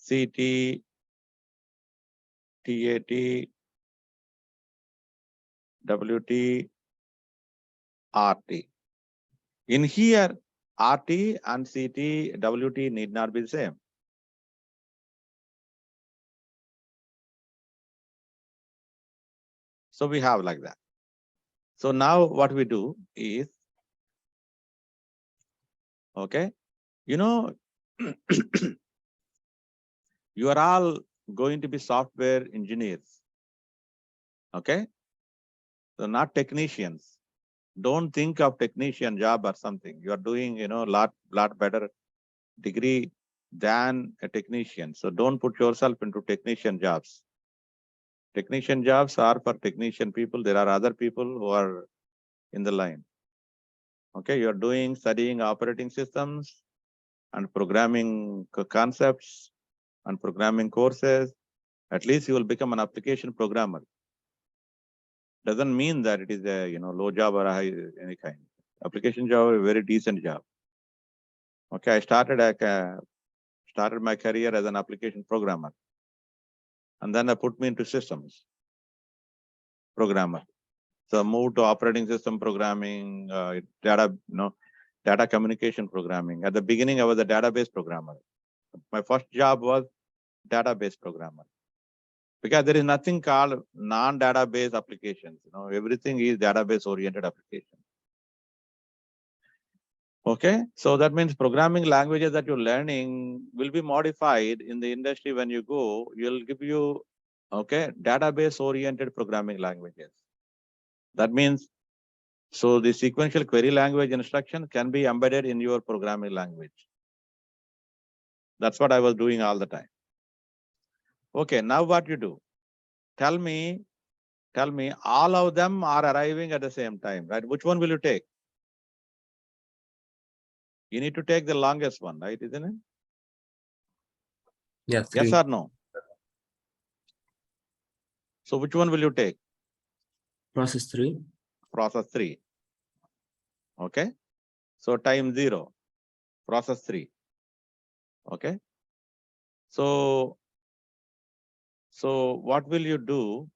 CT, TAT, WT, RT. In here, RT and CT, WT need not be the same. So we have like that. So now what we do is Okay. You know, you are all going to be software engineers. Okay. So not technicians. Don't think of technician job or something. You are doing, lot better degree than a technician. So don't put yourself into technician jobs. Technician jobs are for technician people. There are other people who are in the line. Okay, you're studying operating systems and programming concepts and programming courses. At least you will become an application programmer. Doesn't mean that it is a low job or a high any kind. Application job is a very decent job. Okay, I started my career as an application programmer, and then I put me into systems programmer. So I moved to operating system programming, data communication programming. At the beginning, I was a database programmer. My first job was database programmer, because there is nothing called non-database applications. Everything is database-oriented application. Okay, so that means programming languages that you're learning will be modified in the industry. When you go, you'll give you, database-oriented programming languages. That means, so the sequential query language instruction can be embedded in your programming language. That's what I was doing all the time. Okay, now what you do? Tell me, all of them are arriving at the same time, right? Which one will you take? You need to take the longest one, right? Isn't it? Yeah, Yes 3. or no? So which one will you take? Process 3. Process 3. Okay. So time 0. Process 3. Okay. So what will you do?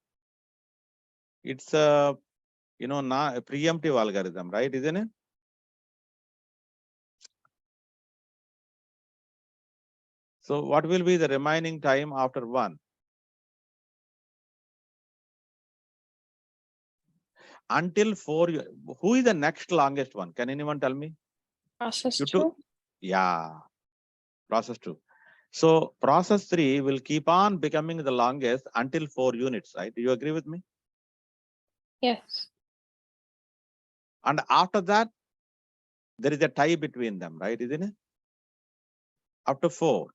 It's a, a preemptive algorithm, right? Isn't it? So what will be the remaining time after 1? Until 4. Who is the next longest one? Can anyone tell me? Process You 2. Yeah. Process 2. So process 3 will keep on becoming the longest until 4 units, right? Do you agree with me? Yes. And after that, there is a tie between them, right? Isn't it? After 4,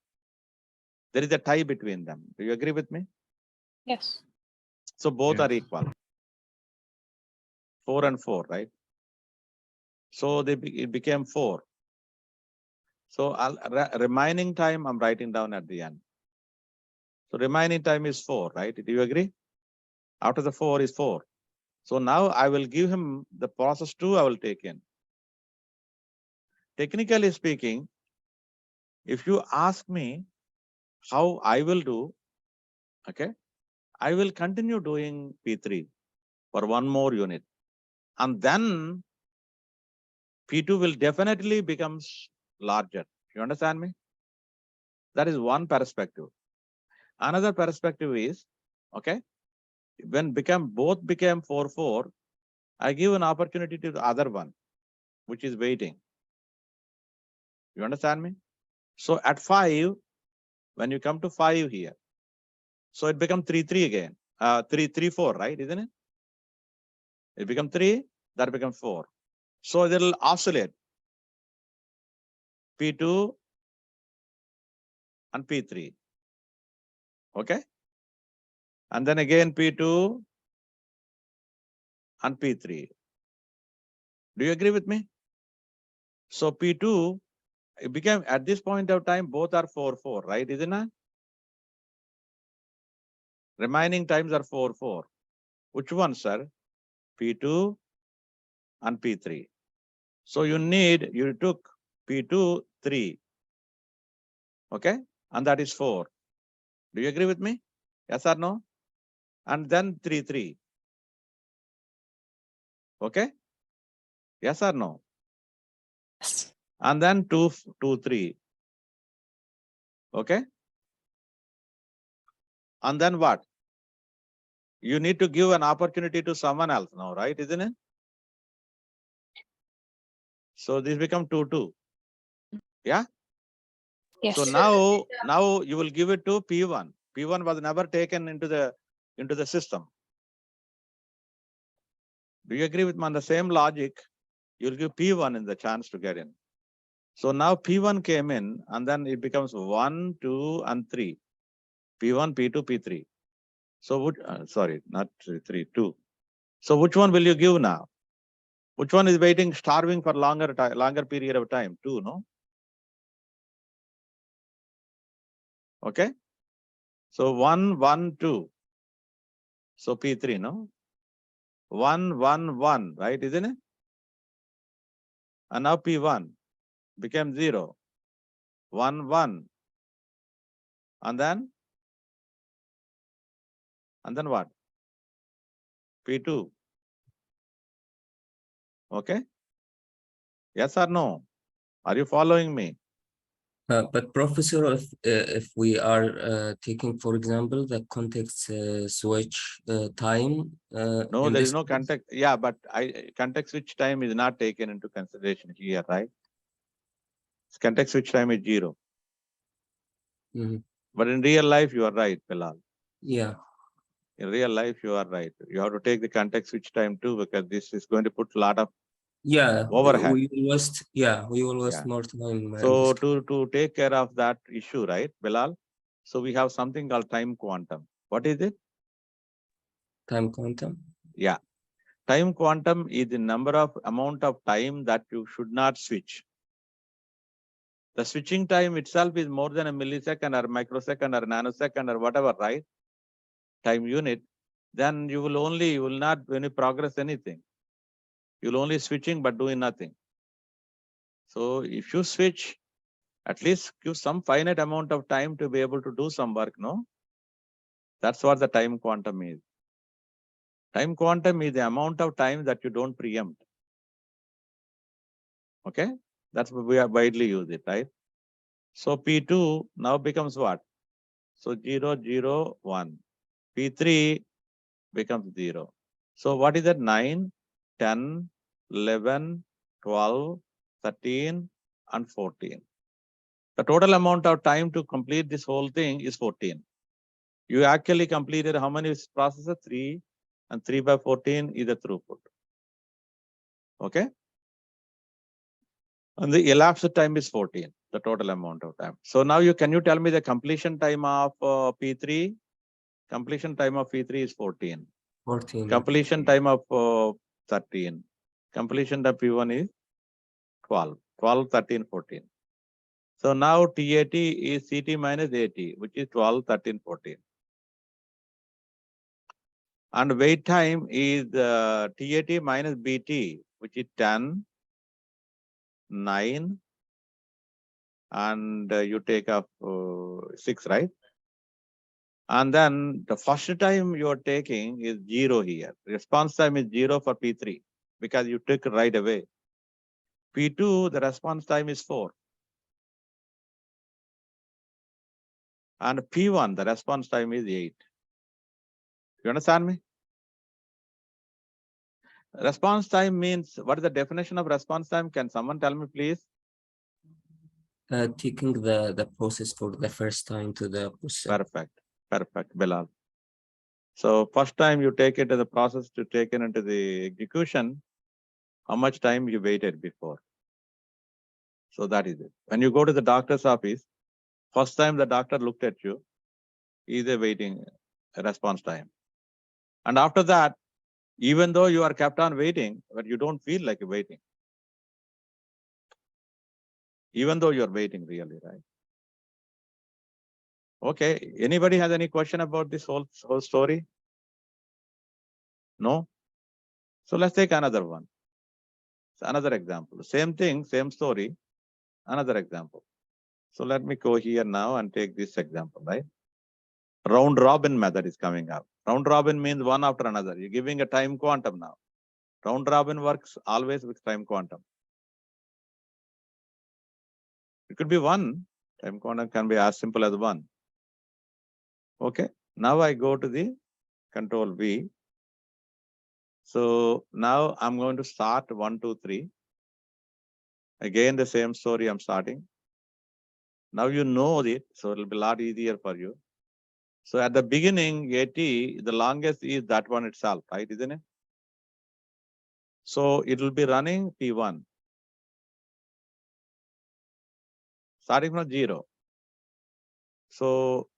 there is a tie between them. Do you agree with me? Yes. So both are Yes. equal. 4 and 4, right? So it became 4. So remaining time I'm writing down at the end. So remaining time is 4, right? Do you agree? After the 4 is 4. So now I will give him the process 2 I will take in. Technically speaking, if you ask me how I will do, okay, I will continue doing P3 for 1 more unit. And then P2 will definitely become larger. You understand me? That is one perspective. Another perspective is, okay, when both became 4, 4, I give an opportunity to the other one, which is waiting. You understand me? So at 5, when you come to 5 here, so it becomes 3, 3 again. 3, 3, 4, right? Isn't it? It becomes 3, that becomes 4. So it will oscillate. P2 and P3. Okay. And then again P2 and P3. Do you agree with me? So P2, it became at this point of time, both are 4, 4, right? Isn't it? Remaining times are 4, 4. Which one, sir? P2 and P3. So you took P2, 3. Okay. And that is 4. Do you agree with me? Yes or no? And then 3, 3. Okay. Yes or no? Yes. And then 2, 2, 3. Okay. And then what? You need to give an opportunity to someone else now, right? Isn't it? So this become 2, 2. Yes. So now you will give it to P1. P1 was never taken into the system. Do you agree with me? On the same logic, you'll give P1 in the chance to get in. So now P1 came in, and then it becomes 1, 2, and 3. P1, P2, P3. So sorry, not 3, 2. So which one will you give now? Which one is waiting, starving for longer period of time? 2, no? Okay. So 1, 1, 2. So P3, no? 1, 1, 1, right? Isn't it? And now P1 became 0. 1, 1. And then what? P2. Okay. Yes or no? Are you following me? But Professor, if we are taking, for example, the context switch time. No, in there this is no case- context. Yeah, but context switch time is not taken into consideration here, right? Context switch time is 0. Mhm. But in real life, you are right, Bilal. Yeah. In real life, you are right. You have to take the context switch time too, because this is going to put a lot of Yeah. overhead. We will waste. Yeah, we will waste Yeah. more time. in So this case. to take care of that issue, right, Bilal? So we have something called time quantum. What is it? Time quantum. Yeah. Time quantum is the amount of time that you should not switch. The switching time itself is more than a millisecond or microsecond or nanosecond or whatever, right? Time unit. Then you will not any progress anything. You'll only switching but doing nothing. So if you switch, at least give some finite amount of time to be able to do some work, no? That's what the time quantum is. Time quantum is the amount of time that you don't preempt. Okay? That's what we are widely use it, right? So P2 now becomes what? So 0, 0, 1. P3 becomes 0. So what is that? 9, 10, 11, 12, 13, and 14. The total amount of time to complete this whole thing is 14. You actually completed how many processes? 3, and 3 by 14 is the throughput. Okay? And the elapsed time is 14, the total amount of time. So now can you tell me the completion time of P3? Completion time of P3 is 14. 14. Completion time of 13. Completion of P1 is 12. 12, 13, 14. So now TAT is CT minus AT, which is 12, 13, 14. And wait time is TAT minus BT, which is 10, 9, and you take off 6, right? And then the first time you are taking is 0 here. Response time is 0 for P3 because you took right away. P2, the response time is 4. And P1, the response time is 8. You understand me? Response time means, what is the definition of response time? Can someone tell me, please? Taking the process for the first time to the process. Perfect, Bilal. So first time you take it to the process to take it into the execution, how much time you waited before? So that is it. When you go to the doctor's office, first time the doctor looked at you, is a waiting response time. And after that, even though you are kept on waiting, but you don't feel like waiting. Even though you're waiting really, right? Okay, anybody has any question about this whole story? No? So let's take another one. So another example. Same thing, same story, another example. So let me go here now and take this example, right? Round robin method is coming up. Round robin means one after another. You're giving a time quantum now. Round robin works always with time quantum. It could be 1. Time quantum can be as simple as 1. Okay. Now I go to the control V. So now I'm going to start 1, 2, 3. Again, the same story I'm starting. Now you know it, so it'll be a lot easier for you. So at the beginning, AT, the longest is that one itself, right? Isn't it? So it will be running P1. Starting from 0. So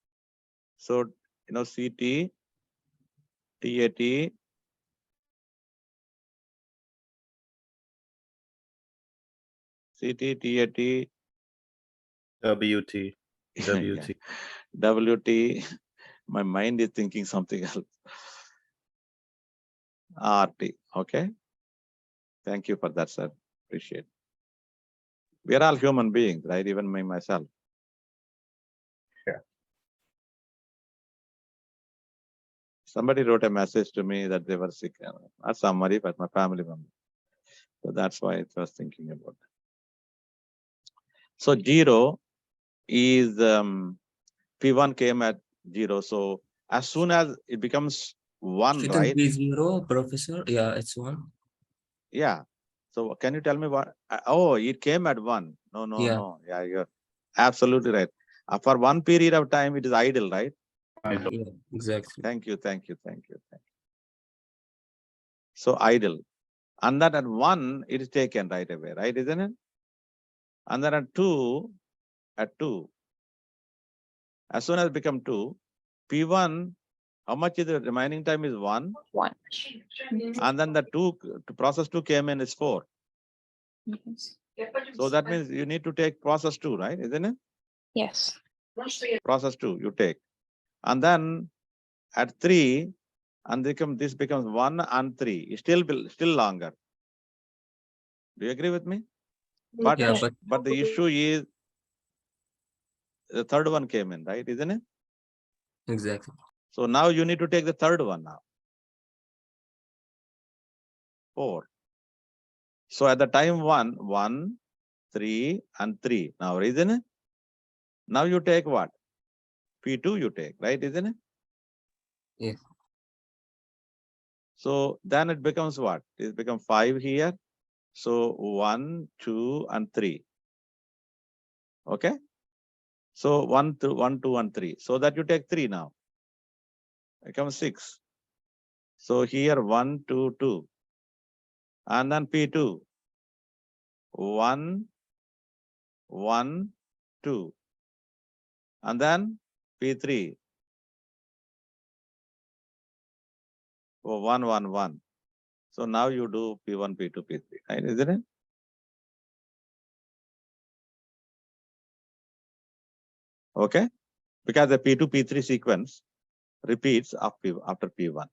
CT, TAT, CT, TAT, WT, yeah, WT. WT. My mind is thinking something else. RT. Okay. Thank you for that, sir. Appreciate it. We are all human beings, right? Even me, myself. Yeah. Somebody wrote a message to me that they were sick. Not somebody, but my family member. So that's why I was thinking about it. So 0 is P1 came at 0. So as soon as it becomes 1, Shouldn't right? be 0, Professor. Yeah, it's 1. Yeah. So can you tell me what? Oh, it came at 1. No. Yeah. Yeah, you're absolutely right. For one period of time, it is idle, right? Yeah, exactly. Thank you. So idle. And then at 1, it is taken right away, right? Isn't it? And then at 2, as soon as it become 2, P1, how much is the remaining time is 1? 1. And then the 2, process 2 came in is 4. Mhm. So that means you need to take process 2, right? Isn't it? Yes. Process 2 you take. And then at 3, and this becomes 1 and 3. It's still longer. Do you agree with me? But Yeah, but the issue is the third one came in, right? Isn't it? exactly. So now you need to take the third one now. 4. So at the time 1, 3, and 3. Now, isn't it? Now you take what? P2 you take, right? Isn't it? Yes. So then it becomes what? It becomes 5 here. So 1, 2, and 3. Okay. So 1, 2, and 3. So that you take 3 now. It becomes 6. So here 1, 2, 2. And then P2. 1, 1, 2. And then P3. 1, 1, 1. So now you do P1, P2, P3, right? Isn't it? Okay. Because the P2, P3 sequence repeats after P1.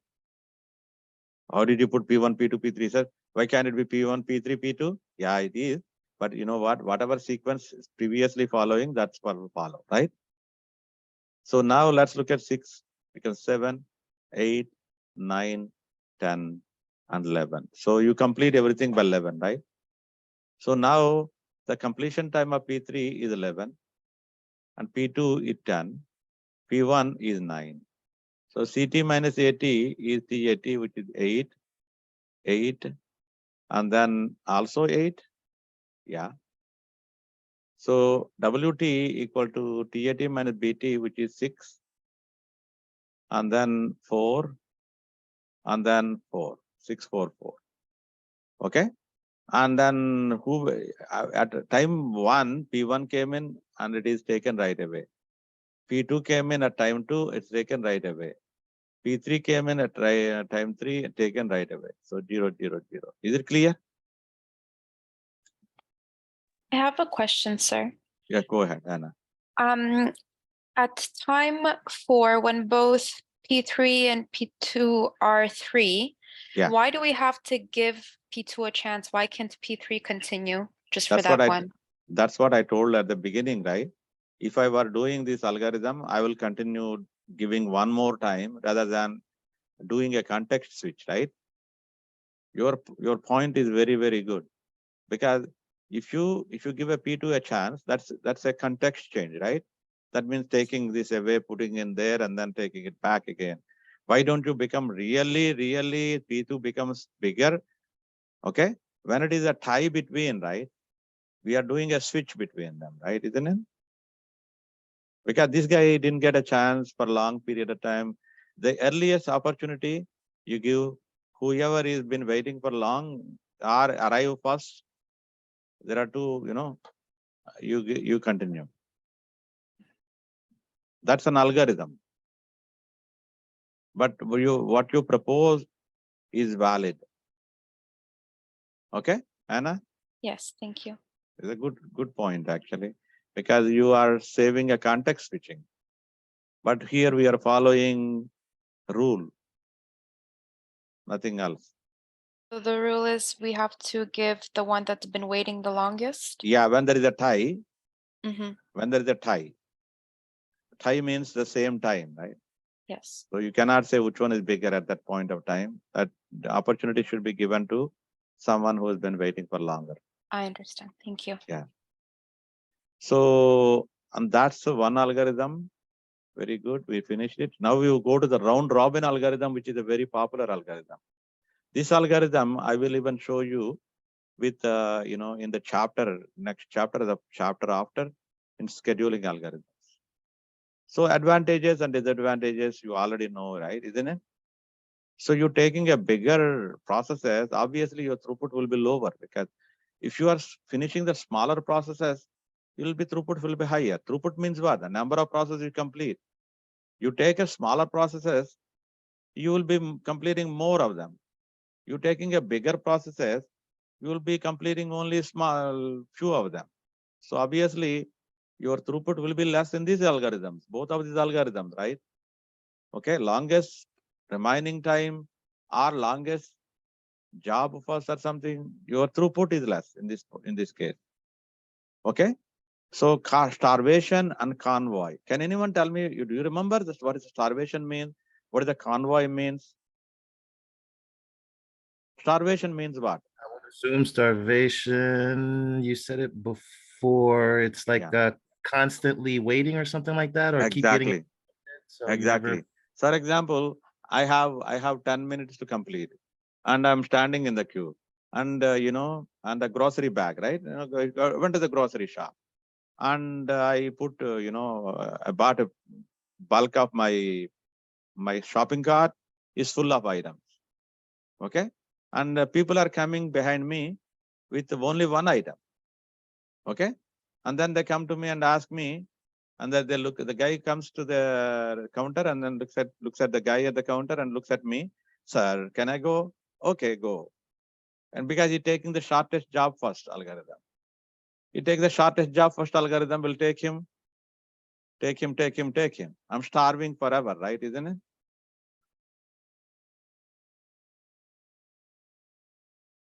How did you put P1, P2, P3, sir? Why can't it be P1, P3, P2? Yeah, it is. But you know what? Whatever sequence is previously following, that's what will follow, right? So now let's look at 6, because 7, 8, 9, 10, and 11. So you complete everything by 11, right? So now the completion time of P3 is 11, and P2 is 10, P1 is 9. So CT minus AT is TAT, which is 8, and then also 8. Yeah. So WT equal to TAT minus BT, which is 6, and then 4, and then 4, 6, 4, 4. Okay. And then at time 1, P1 came in and it is taken right away. P2 came in at time 2, it's taken right away. P3 came in at time 3, taken right away. So 0, 0, 0. Is it clear? I have a question, sir. Yeah, go ahead, Anna. At time 4, when both P3 and P2 are 3, Yeah. why do we have to give P2 a chance? Why can't P3 continue just That's for that what one? That's what I told at the beginning, right? If I were doing this algorithm, I will continue giving one more time rather than doing a context switch, right? Your point is very, very good, because if you give a P2 a chance, that's a context change, right? That means taking this away, putting in there, and then taking it back again. Why don't you become really P2 becomes bigger? Okay, when it is a tie between, right? We are doing a switch between them, right? Isn't it? Because this guy didn't get a chance for a long period of time. The earliest opportunity you give whoever has been waiting for long or arrive first. There are two, you continue. That's an algorithm. But what you propose is valid. Okay, Anna? Yes, thank you. It's a good point actually, because you are saving a context switching. But here we are following rule, nothing else. So the rule is we have to give the one that's been waiting the longest. Yeah, when there is a tie, Mm-hmm. when there is a tie means the same time, right? Yes. So you cannot say which one is bigger at that point of time. That the opportunity should be given to someone who has been waiting for longer. I understand. Thank you. So, and that's the one algorithm. Very good. We finished it. Now we will go to the round robin algorithm, which is a very popular algorithm. This algorithm, I will even show you with, in the chapter, next chapter, the chapter after, in scheduling algorithms. So advantages and disadvantages, you already know, right? Isn't it? So you're taking a bigger processes, obviously your throughput will be lower, because if you are finishing the smaller processes, throughput will be higher. Throughput means what? The number of processes you complete. You take a smaller processes, you will be completing more of them. You taking a bigger processes, you will be completing only small few of them. So obviously your throughput will be less in these algorithms, both of these algorithms, right? Okay, longest remaining time or longest job first or something, your throughput is less in this case. Okay, so starvation and convoy. Can anyone tell me? Do you remember this? What is starvation mean? What is the convoy means? Starvation means what? Assume starvation. You said it before. It's like constantly waiting or something like that, or keep getting Exactly. so you Exactly. never- For example, I have 10 minutes to complete, and I'm standing in the queue, and and the grocery bag, right? I went to the grocery shop, and I put, I bought a bulk of my shopping cart is full of items. Okay, and people are coming behind me with only one item. Okay, and then they come to me and ask me, and then the guy comes to the counter and then looks at the guy at the counter and looks at me. Sir, can I go? Okay, go. And because he's taking the shortest job first algorithm. He takes the shortest job first algorithm will take him. I'm starving forever, right? Isn't it?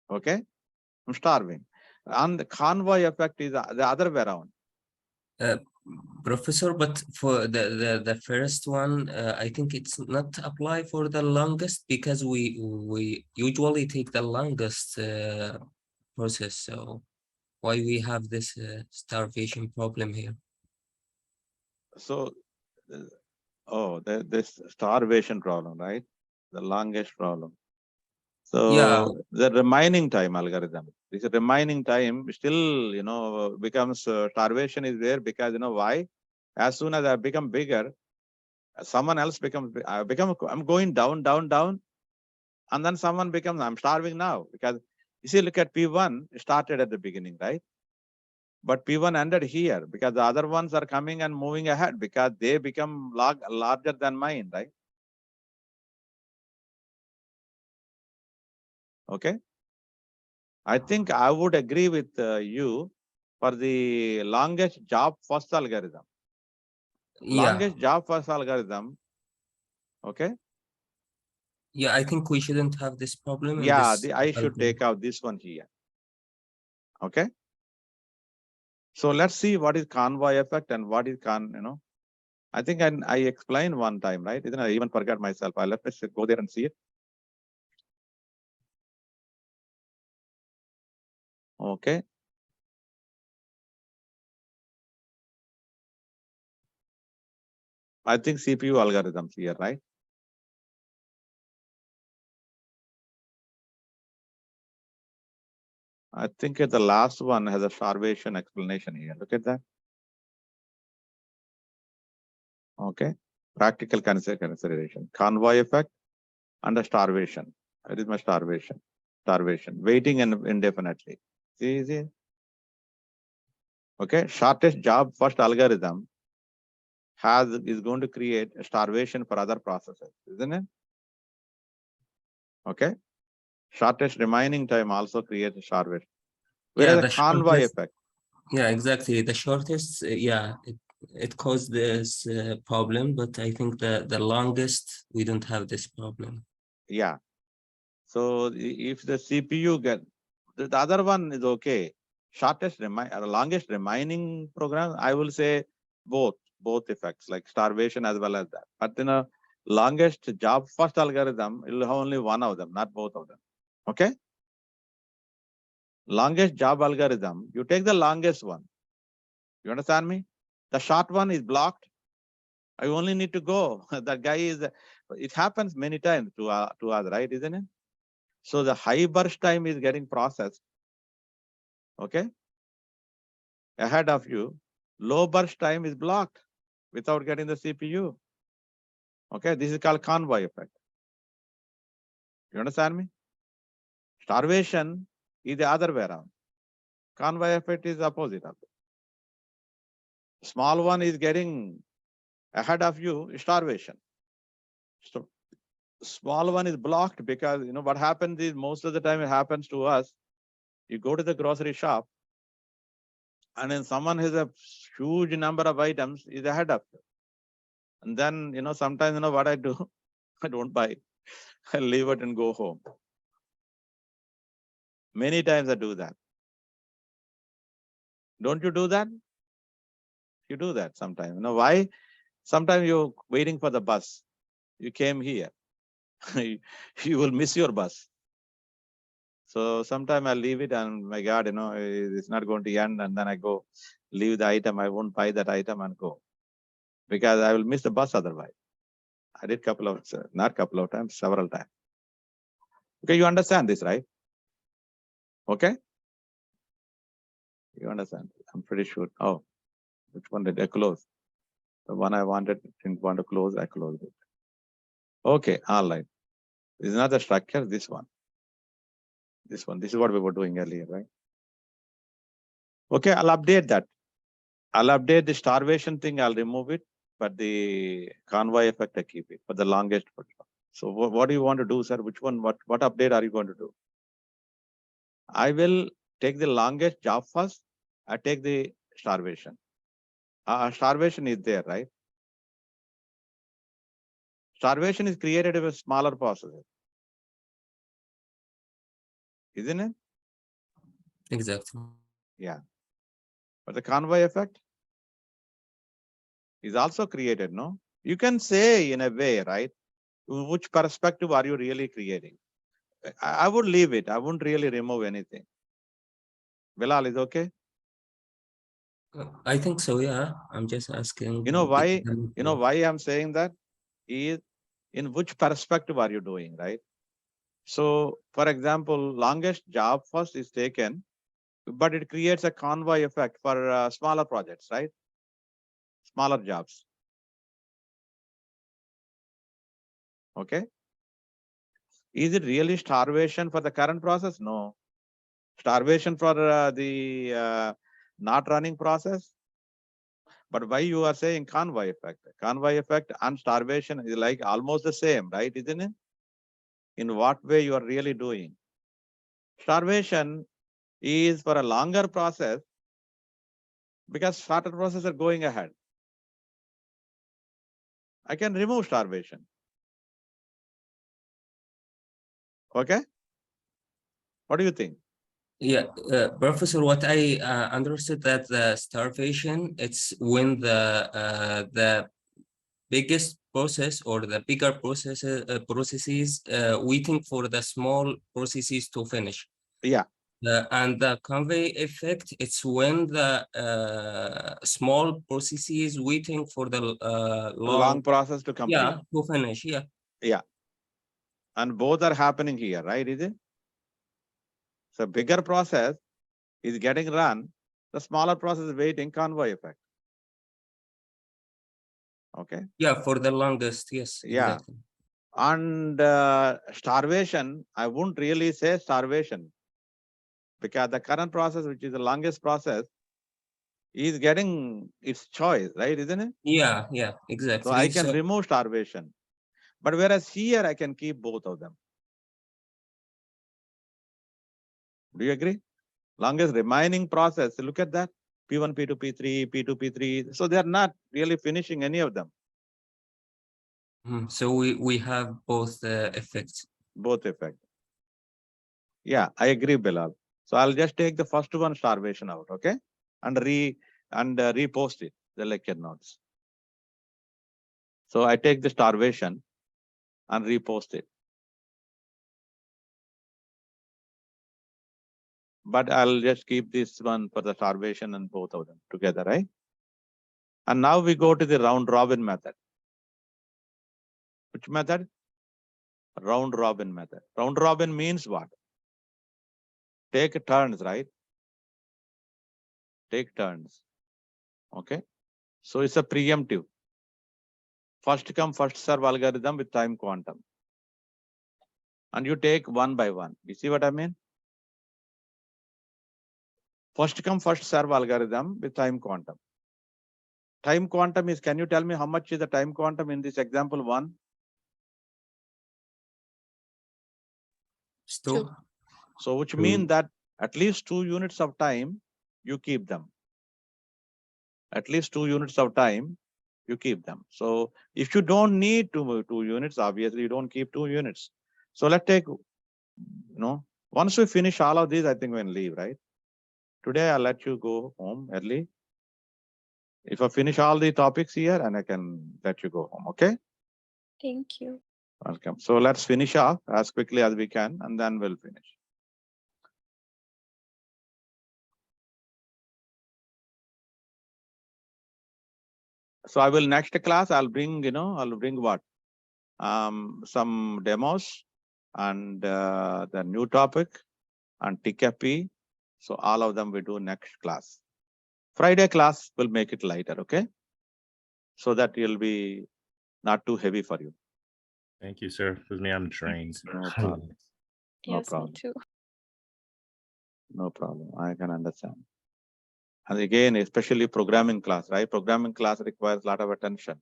Okay, I'm starving. And the convoy effect is the other way around. Professor, but for the first one, I think it's not apply for the longest because we usually take the longest process. So why we have this starvation problem here? So, this starvation problem, right? The longest problem. So Yeah. the remaining time algorithm. This remaining time still, becomes starvation is there because why? As soon as I become bigger, someone else becomes. I'm going down, and then someone becomes. I'm starving now because you see, look at P1 started at the beginning, right? But P1 ended here because the other ones are coming and moving ahead because they become larger than mine, right? Okay. I think I would agree with you for the longest job first algorithm. Yeah. Longest job first algorithm. Okay. Yeah, I think we shouldn't have this problem. In Yeah, this I should take out this one here. Okay. So let's see what is convoy effect and what is I think I explained one time, right? Isn't I even forgot myself. Let me go there and see it. Okay. I think CPU algorithms here, right? I think the last one has a starvation explanation here. Look at that. Okay, practical consideration, convoy effect and the starvation. That is my starvation. Waiting indefinitely. See. Okay, shortest job first algorithm is going to create a starvation for other processes, isn't it? Okay, shortest remaining time also creates a starvation. Yeah, Whereas the the convoy shortest, effect, yeah, exactly. The shortest, yeah, it caused this problem, but I think the longest, we don't have this problem. yeah. So if the CPU get the other one is okay. Longest remaining program, I will say both effects, like starvation as well as that. But in a longest job first algorithm, it will have only one of them, not both of them. Okay. Longest job algorithm, you take the longest one. You understand me? The short one is blocked. I only need to go. That guy is. It happens many times to us, right? Isn't it? So the high burst time is getting processed. Okay. Ahead of you, low burst time is blocked without getting the CPU. Okay, this is called convoy effect. You understand me? Starvation is the other way around. Convoy effect is the opposite of it. Small one is getting ahead of you, starvation. So small one is blocked because what happens is most of the time it happens to us. You go to the grocery shop and then someone has a huge number of items is ahead of you. And then, sometimes, what I do, I don't buy. I leave it and go home. Many times I do that. Don't you do that? You do that sometimes. Why? Sometimes you're waiting for the bus. You came here. You will miss your bus. So sometimes I leave it and my God, it's not going to end. And then I go leave the item. I won't buy that item and go because I will miss the bus otherwise. I did not couple of times, several times. Okay, you understand this, right? Okay. You understand? I'm pretty sure. Oh, which one did I close? The one I didn't want to close, I closed it. Okay, all right. This is not the structure, this one. This is what we were doing earlier, right? Okay, I'll update that. I'll update the starvation thing, I'll remove it, but the convoy effect, I keep it for the longest. So what do you want to do, sir? Which one, what update are you going to do? I will take the longest job first. I take the starvation. Starvation is there, right? Starvation is created with smaller processes. Isn't it? Exactly. Yeah. But the convoy effect is also created, no? You can say in a way, right? Which perspective are you really creating? I would leave it. I wouldn't really remove anything. Bilal, is okay? I think so, yeah. I'm just asking. You know why? Why I'm saying that is in which perspective are you doing, right? So, for example, longest job first is taken, but it creates a convoy effect for smaller projects, right? Smaller jobs. Okay. Is it really starvation for the current process? No. Starvation for the not running process? But why you are saying convoy effect? Convoy effect and starvation is like almost the same, right? Isn't it? In what way you are really doing? Starvation is for a longer process because shorter processes are going ahead. I can remove starvation. Okay. What do you think? Yeah, Professor, what I understood that the starvation, it's when the biggest process or the bigger processes waiting for the small processes to finish. Yeah. And the convey effect, it's when the small processes waiting for the Long process to complete. Yeah, to finish. Yeah. Yeah. And both are happening here, right? Is it? So bigger process is getting run. The smaller process is waiting, convoy effect. Okay. Yeah, for the longest, yes, Yeah. exactly. And starvation, I wouldn't really say starvation, because the current process, which is the longest process, is getting its choice, right? Isn't it? Yeah, So exactly. I can So remove starvation. But whereas here I can keep both of them. Do you agree? Longest remaining process, look at that. P1, P2, P3, P2, P3. So they are not really finishing any of them. so we have both effects. Both effect. Yeah, I agree, Bilal. So I'll just take the first one, starvation, out, okay? And repost it, the lecture notes. So I take the starvation and repost it. But I'll just keep this one for the starvation and both of them together, right? And now we go to the round robin method. Which method? Round robin method. Round robin means what? Take turns, right? Take turns. Okay. So it's a preemptive. First come, first serve algorithm with time quantum. And you take one by one. You see what I mean? First come, first serve algorithm with time quantum. Time quantum is, can you tell me how much is the time quantum in this example one? So So which Two. means that at least 2 units of time, you keep them. At least 2 units of time, you keep them. So if you don't need two units, obviously you don't keep 2 units. So let's take, once we finish all of these, I think we can leave, right? Today I'll let you go home early. If I finish all the topics here, and I can let you go home, okay? Thank you. Welcome. So let's finish off as quickly as we can, and then we'll finish. So I will next class, I'll bring, I'll bring what? Some demos and the new topic and TKP. So all of them we do next class. Friday class will make it lighter, okay? So that you'll be not too heavy for you. Thank you, sir. With me, I'm drained. No problem. No Yes, problem. me too. No problem. I can understand. And again, especially programming class, right? Programming class requires a lot of attention.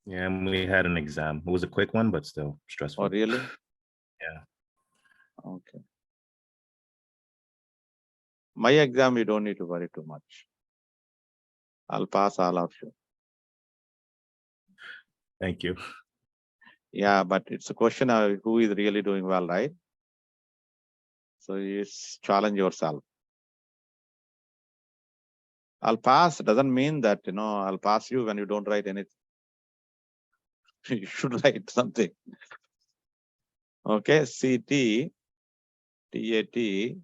Yeah, and we had an exam. It was a quick one, but still stressful. Oh, really? Yeah. Okay. My exam, you don't need to worry too much. I'll pass all of you. Thank you. Yeah, but it's a question of who is really doing well, right? So you challenge yourself. I'll pass doesn't mean that, I'll pass you when you don't write anything. You should write something. Okay, CT, TAT,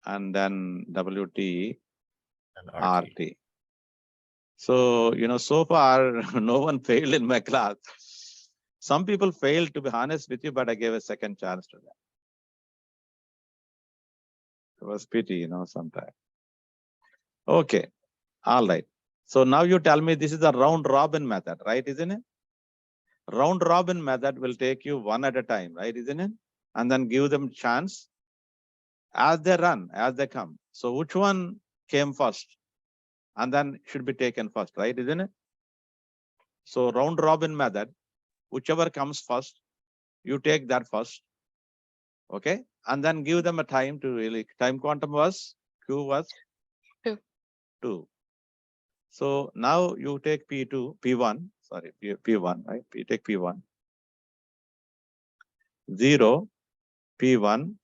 and then WT, And RT. RT. So, so far, no one failed in my class. Some people failed, to be honest with you, but I gave a second chance to them. It was pity, sometimes. Okay, all right. So now you tell me this is a round robin method, right? Isn't it? Round robin method will take you one at a time, right? Isn't it? And then give them chance as they run, as they come. So which one came first? And then should be taken first, right? Isn't it? So round robin method, whichever comes first, you take that first. Okay. And then give them a time to really, time quantum was, Q was 2. So now you take P2, P1, sorry, P1, right? You take P1, 0, P1,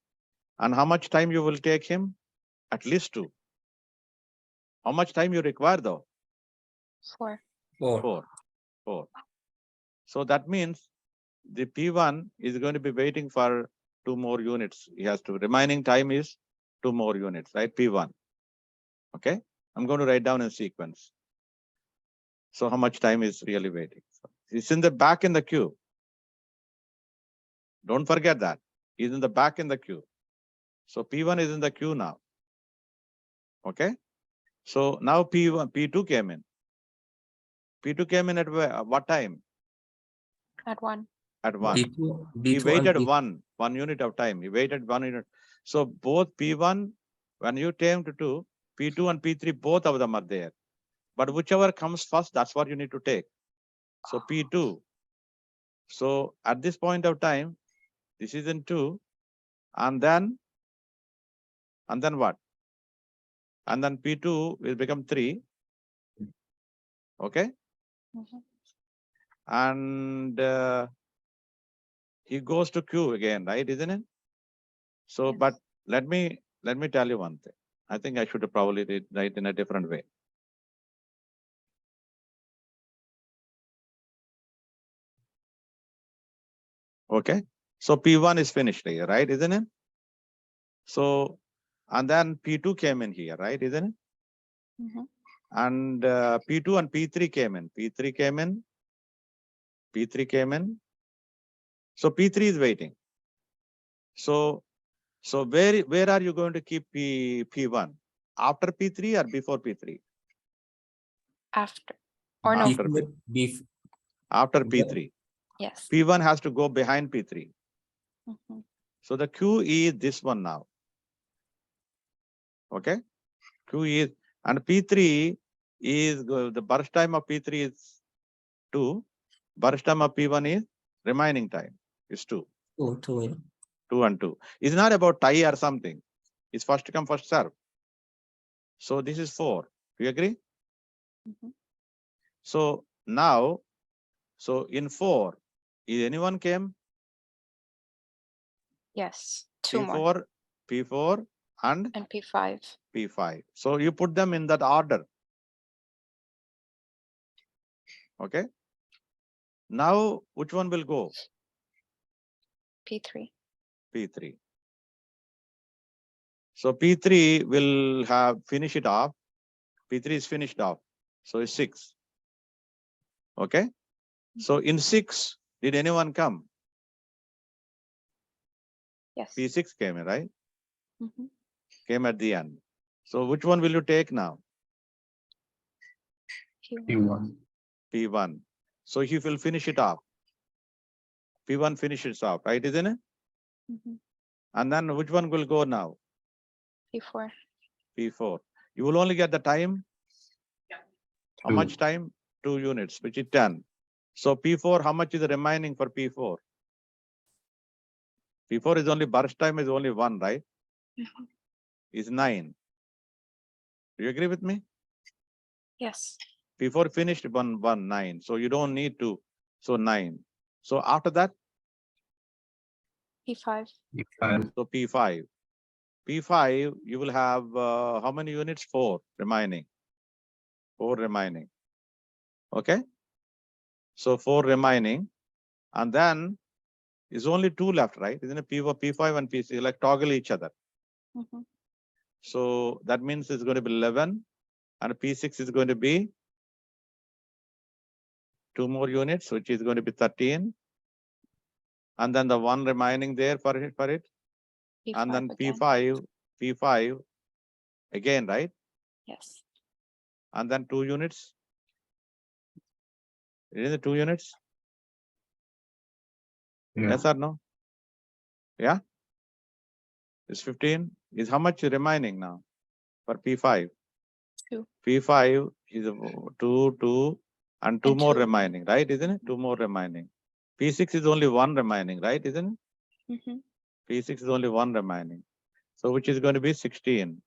and how much time you will take him? At least 2. How much time you require though? 4. 4. 4. So that means the P1 is going to be waiting for 2 more units. He has to, remaining time is 2 more units, right? P1. Okay. I'm going to write down in sequence. So how much time is really waiting? So it's in the back in the queue. Don't forget that. He's in the back in the queue. So P1 is in the queue now. Okay. So now P1, P2 came in. P2 came in at what time? At 1. At 1. B2, He B2 and waited P- one unit of time. He waited 1 unit. So both P1, when you came to 2, P2 and P3, both of them are there. But whichever comes first, that's what you need to take. So P2. So at this point of time, this is in 2, and then what? And then P2 will become 3. Okay. Mhm. And he goes to Q again, right? Isn't it? So, Yes. but let me tell you one thing. I think I should have probably write in a different way. Okay. So P1 is finished here, right? Isn't it? So, and then P2 came in here, right? Isn't it? Mhm. And P2 and P3 came in. P3 came in. P3 came in. So P3 is waiting. So where are you going to keep P1? After P3 or before P3? After. Or no. After After P3. Yes. P1 has to go behind P3. Mhm. So the Q is this one now. Okay. Q is, and P3 is the burst time of P3 is 2. Burst time of P1 is remaining time is 2. 2, yeah. 2 and 2. It's not about tie or something. It's first come, first serve. So this is 4. Do you agree? Mhm. So now, so in 4, is anyone came? Yes. 2 more. P4 and And P5. P5. So you put them in that order. Okay. Now, which one will go? P3. P3. So P3 will have finish it off. P3 is finished off. So it's 6. Okay. So in 6, did anyone come? Yes. P6 came in, right? Mhm. Came at the end. So which one will you take now? Q1. P1. P1. So he will finish it off. P1 finishes off, right? Isn't it? Mhm. And then which one will go now? P4. P4. You will only get the time. How 2. much time? 2 units, which is 10. So P4, how much is remaining for P4? P4 is only burst time is only 1, right? Mhm. Is 9. Do you agree with me? Yes. P4 finished 9. So you don't need to. So 9. So after that, P5. P5. so P5. P5, you will have how many units? 4 remaining. 4 remaining. Okay. So 4 remaining. And then is only 2 left, right? Isn't it? P5 and P6 like toggle each other. Mhm. So that means it's going to be 11 and P6 is going to be 2 more units, which is going to be 13. And then the 1 remaining there for it. P5 And then again. P5 again, right? Yes. And then 2 units. Is it 2 units? Yeah. Yes or no? Yeah. It's 15. Is how much remaining now for P5? 2. P5 is 2, and 2 And more 2 remaining, right? Isn't it? 2 more remaining. P6 is only 1 remaining, right? Isn't it? Mhm. P6 is only 1 remaining. So which is going to be 16.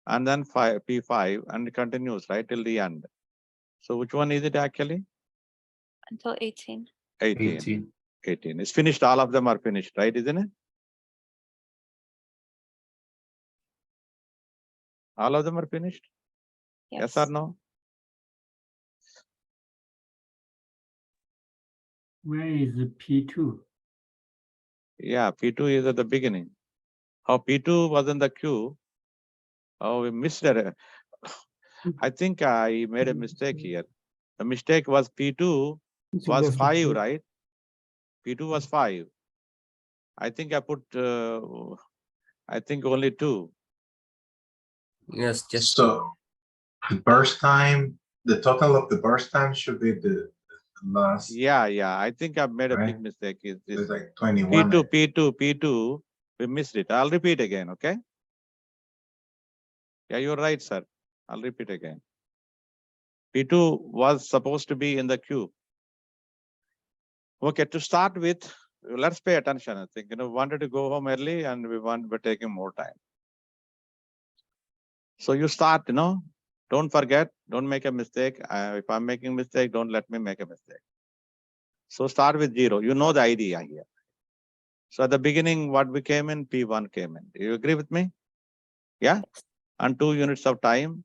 And then P5 and it continues, right? Till the end. So which one is it actually? Until 18. 18. It's finished. All of them are finished, right? Isn't it? All of them are finished? Yes or no? Where is the P2? Yeah, P2 is at the beginning. How P2 was in the queue. Oh, we missed it. I think I made a mistake here. The mistake was P2 was 5, right? P2 was 5. I think I put, I think only 2. Yes, just So the burst time The total of the burst time should be the last, Yeah, I think I've made a big Right. mistake. Is it's this like 21. P2, we missed it. I'll repeat again, okay? Yeah, you're right, sir. I'll repeat again. P2 was supposed to be in the queue. Okay, to start with, let's pay attention. I think, wanted to go home early and we're taking more time. So you start, don't forget, don't make a mistake. If I'm making a mistake, don't let me make a mistake. So start with 0. You know the idea here. So at the beginning, what we came in, P1 came in. Do you agree with me? Yeah. And 2 units of time.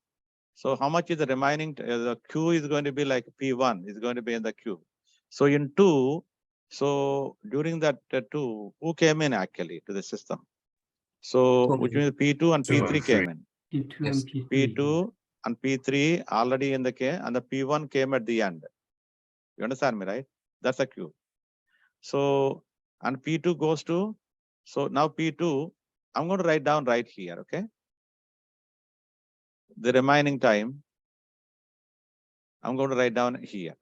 So how much is the remaining? The Q is going to be like P1 is going to be in the queue. So in 2, so during that 2, who came in actually to the system? So Two. which means P2 and 2 and P3 came in. P2 Yes. and P3. P2 and P3 already in the queue, and the P1 came at the end. You understand me, right? That's a queue. So, and P2 goes to, so now P2, I'm going to write down right here, okay? The remaining time, I'm going to write down here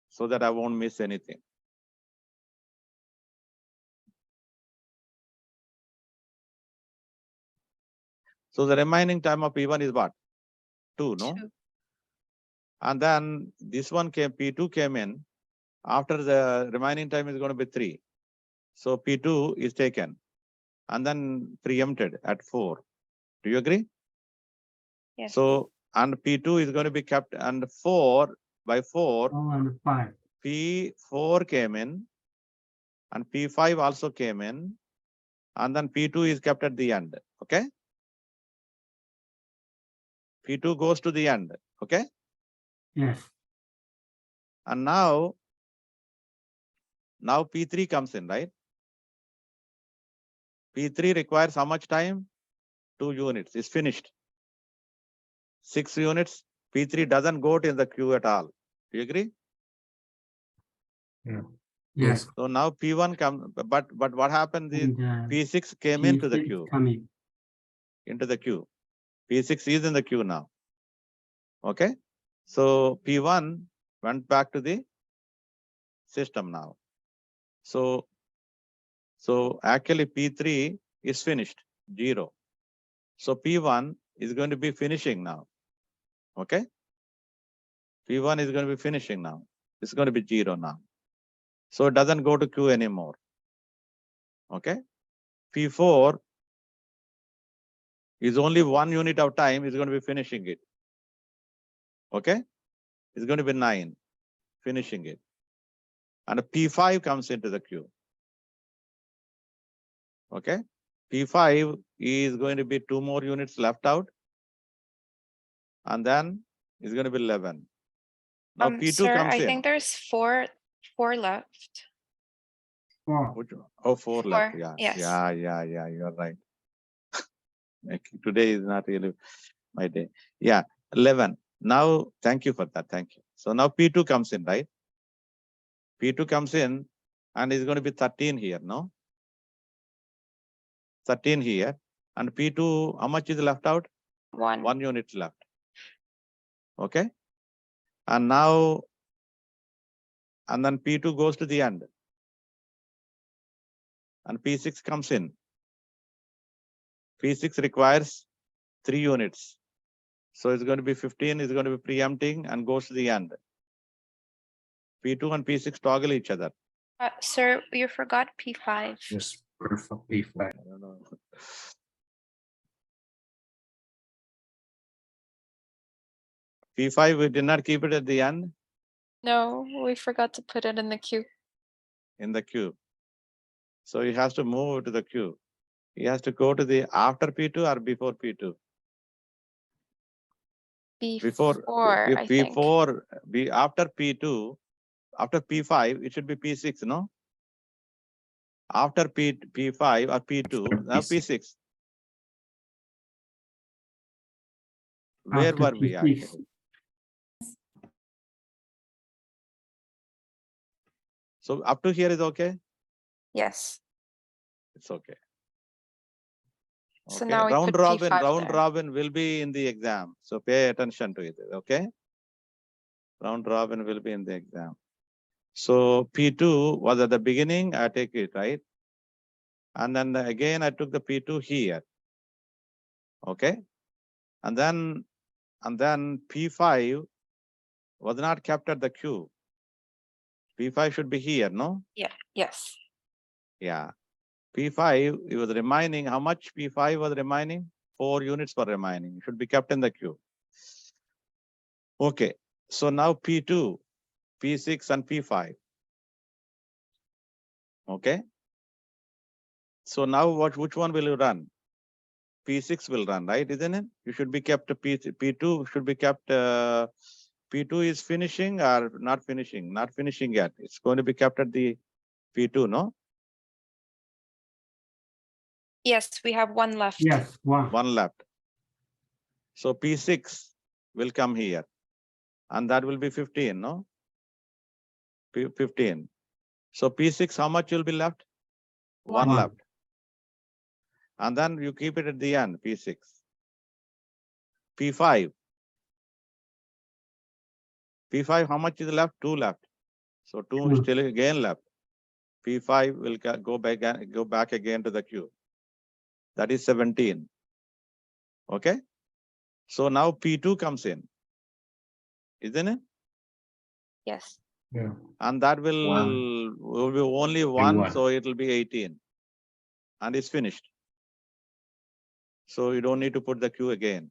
so that I won't miss anything. So the remaining time of P1 is what? 2, no? 2. And then this one came, P2 came in. After the remaining time is going to be 3. So P2 is taken and then preempted at 4. Do you agree? Yes. So, and P2 is going to be kept, and 4 by 4, Oh, and 5. P4 came in and P5 also came in, and then P2 is kept at the end. Okay. P2 goes to the end. Okay. Yes. And now P3 comes in, right? P3 requires how much time? 2 units. It's finished. 6 units. P3 doesn't go in the queue at all. Do you agree? Yes. So now P1 comes, but what happened is P6 came into the queue. Coming. Into the queue. P6 is in the queue now. Okay. So P1 went back to the system now. So actually P3 is finished, 0. So P1 is going to be finishing now. Okay. P1 is going to be finishing now. It's going to be 0 now. So it doesn't go to queue anymore. Okay. P4 is only 1 unit of time, is going to be finishing it. Okay. It's going to be 9, finishing it. And P5 comes into the queue. Okay. P5 is going to be 2 more units left out. And then it's going to be 11. Now P2 Sir, comes I in. think there's four left. 4. Which one? Oh, 4 left. 4, Yeah. yes. Yeah. You're right. Today is not really my day. Yeah. 11. Now, thank you for that. Thank you. So now P2 comes in, right? P2 comes in and it's going to be 13 here, no? 13 here. And P2, how much is left out? 1. 1 unit left. Okay. And now, and then P2 goes to the end. And P6 comes in. P6 requires 3 units. So it's going to be 15, is going to be preempting and goes to the end. P2 and P6 toggle each other. Sir, you forgot P5. Just proof of P5. I don't know. P5, we did not keep it at the end No, we forgot to put it in the queue. in the queue. So he has to move to the queue. He has to go to the after P2 or before P2. Before, I think. Before, after P2, after P5, it should be P6, no? After P5 or P2, now P6. Where After were we P6. actually? So up to here is okay? Yes. It's okay. So Okay. now we Round put robin, P5 round there. robin will be in the exam. So pay attention to it. Okay. Round robin will be in the exam. So P2 was at the beginning, I take it, right? And then again, I took the P2 here. Okay. And then P5 was not kept at the queue. P5 should be here, no? Yeah, yes. Yeah. P5, it was remaining. How much P5 was remaining? 4 units were remaining. It should be kept in the queue. Okay. So now P2, P6 and P5. Okay. So now which one will you run? P6 will run, right? Isn't it? You should be kept P2 should be kept. P2 is finishing or not finishing? Not finishing yet. It's going to be kept at the P2, no? Yes, we have one left. Yes, one. One left. So P6 will come here. And that will be 15, no? 15. So P6, how much will be left? One One. left. And then you keep it at the end, P6. P5. P5, how much is left? 2 left. So 2 is Two. still again left. P5 will go back again to the queue. That is 17. Okay. So now P2 comes in. Isn't it? Yes. Yeah. And that will be only one, one. so it will be 18. And it's finished. So you don't need to put the queue again.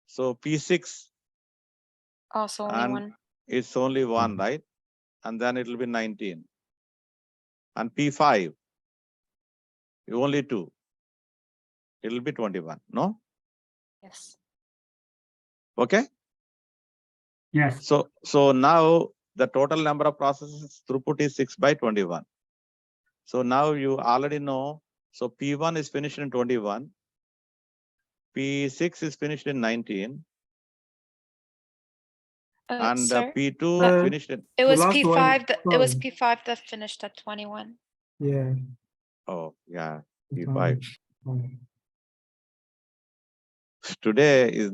So P6 Also only and one. it's only one, right? And then it will be 19. And P5, only 2. It will be 21. No? Yes. Okay. Yes. So now the total number of processes throughput is 6 by 21. So now you already know. So P1 is finished in 21. P6 is finished in 19. And Sir, P2 finished in. it was last P5 one, that it was sorry. P5 that finished at 21. Yeah. Oh, yeah. it's P5. on. Today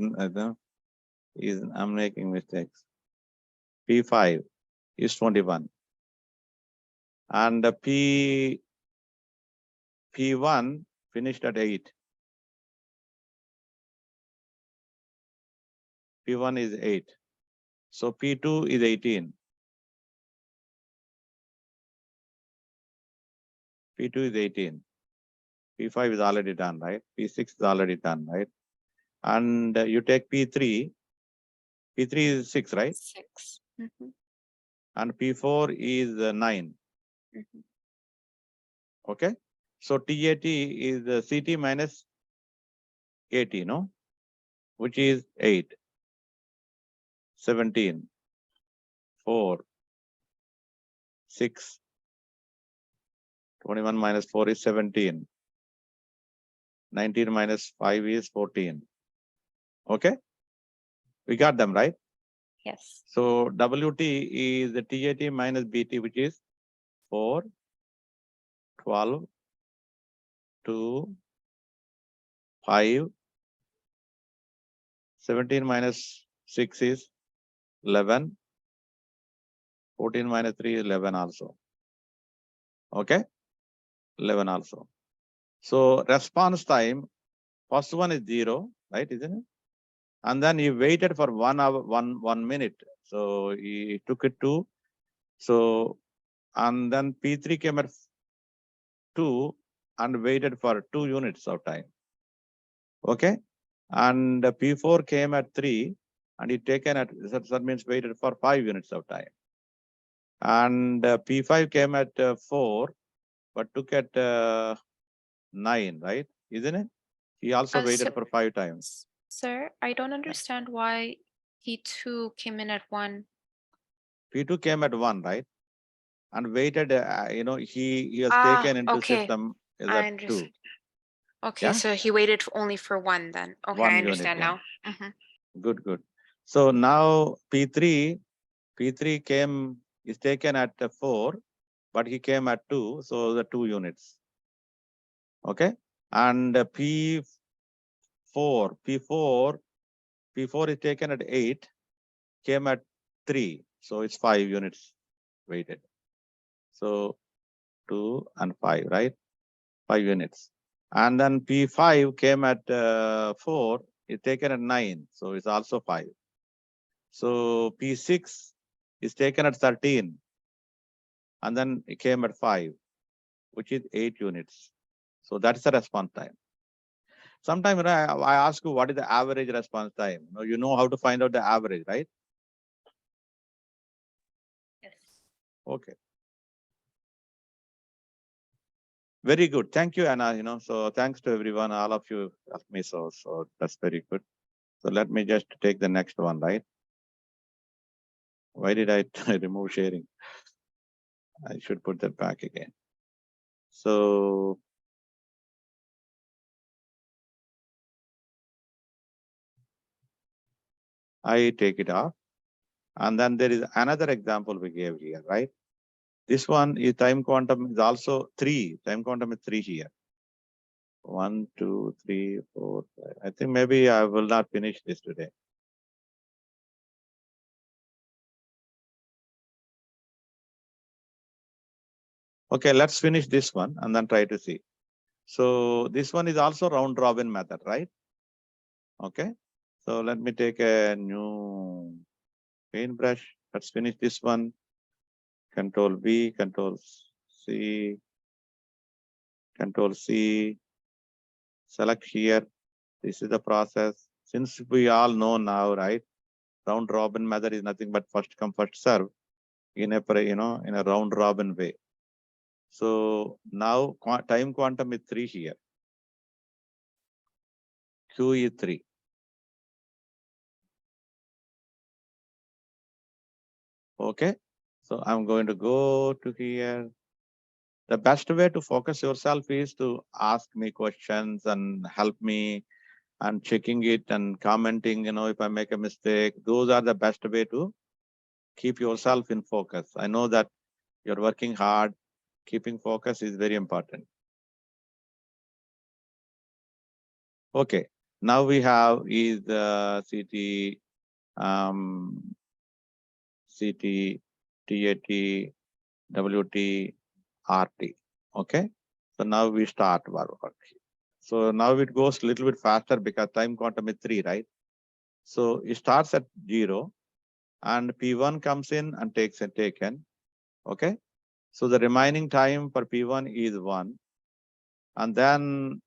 I'm making mistakes. P5 is 21. And P1 finished at 8. P1 is 8. So P2 is 18. P2 is 18. P5 is already done, right? P6 is already done, right? And you take P3. P3 is 6, right? 6. Mhm, And P4 is 9. mhm. Okay. So TAT is CT minus AT, no? Which is 8, 17, 4, 6, 21 minus 4 is 17. 19 minus 5 is 14. Okay. We got them, right? Yes. So WT is the TAT minus BT, which is 4, 12, 2, 5, 17 minus 6 is 11, 14 minus 3 is 11 also. Okay, 11 also. So response time, first one is 0, right, isn't it? And then he waited for 1 hour, 1 minute. So he took it to, so, and then P3 came at 2 and waited for 2 units of time. Okay. And P4 came at 3 and he taken at, that means waited for 5 units of time. And P5 came at 4, but took at 9, right? Isn't it? He also waited for 5 times. Sir, I don't understand why P2 came in at 1. P2 came at 1, right? And waited, he has taken into Okay. system is I at 2. understand. Okay, Yeah? so he waited only for 1 then. Okay, 1 I unit, understand yeah. now. Mhm. Good, good. So now P3 came, is taken at 4, but he came at 2, so the 2 units. Okay. And P4 is taken at 8, came at 3. So it's 5 units weighted. So 2 and 5, right? 5 units. And then P5 came at 4, it's taken at 9. So it's also 5. So P6 is taken at 13. And then it came at 5, which is 8 units. So that's the response time. Sometimes I ask you, what is the average response time? You know how to find out the average, right? Yes. Okay. Very good. Thank you, Anna. So thanks to everyone, all of you asked me so that's very good. So let me just take the next one, right? Why did I remove sharing? I should put that back again. So I take it off. And then there is another example we gave here, right? This one is time quantum is also 3. Time quantum is 3 here. 1, 2, 3, 4, 5. I think maybe I will not finish this today. Okay, let's finish this one and then try to see. So this one is also round robin method, right? Okay. So let me take a new paintbrush. Let's finish this one. Control V, Control C, Control C. Select here. This is the process. Since we all know now, right? Round robin method is nothing but first come, first serve in a in a round robin way. So now time quantum is 3 here. Q is 3. Okay. So I'm going to go to here. The best way to focus yourself is to ask me questions and help me and checking it and commenting, if I make a mistake. Those are the best way to keep yourself in focus. I know that you're working hard. Keeping focus is very important. Okay. Now we have is CT, CT, TAT, WT, RT. Okay. So now we start our work. So now it goes a little bit faster because time quantum is 3, right? So it starts at 0 and P1 comes in and takes a taken. Okay. So the remaining time for P1 is 1. And then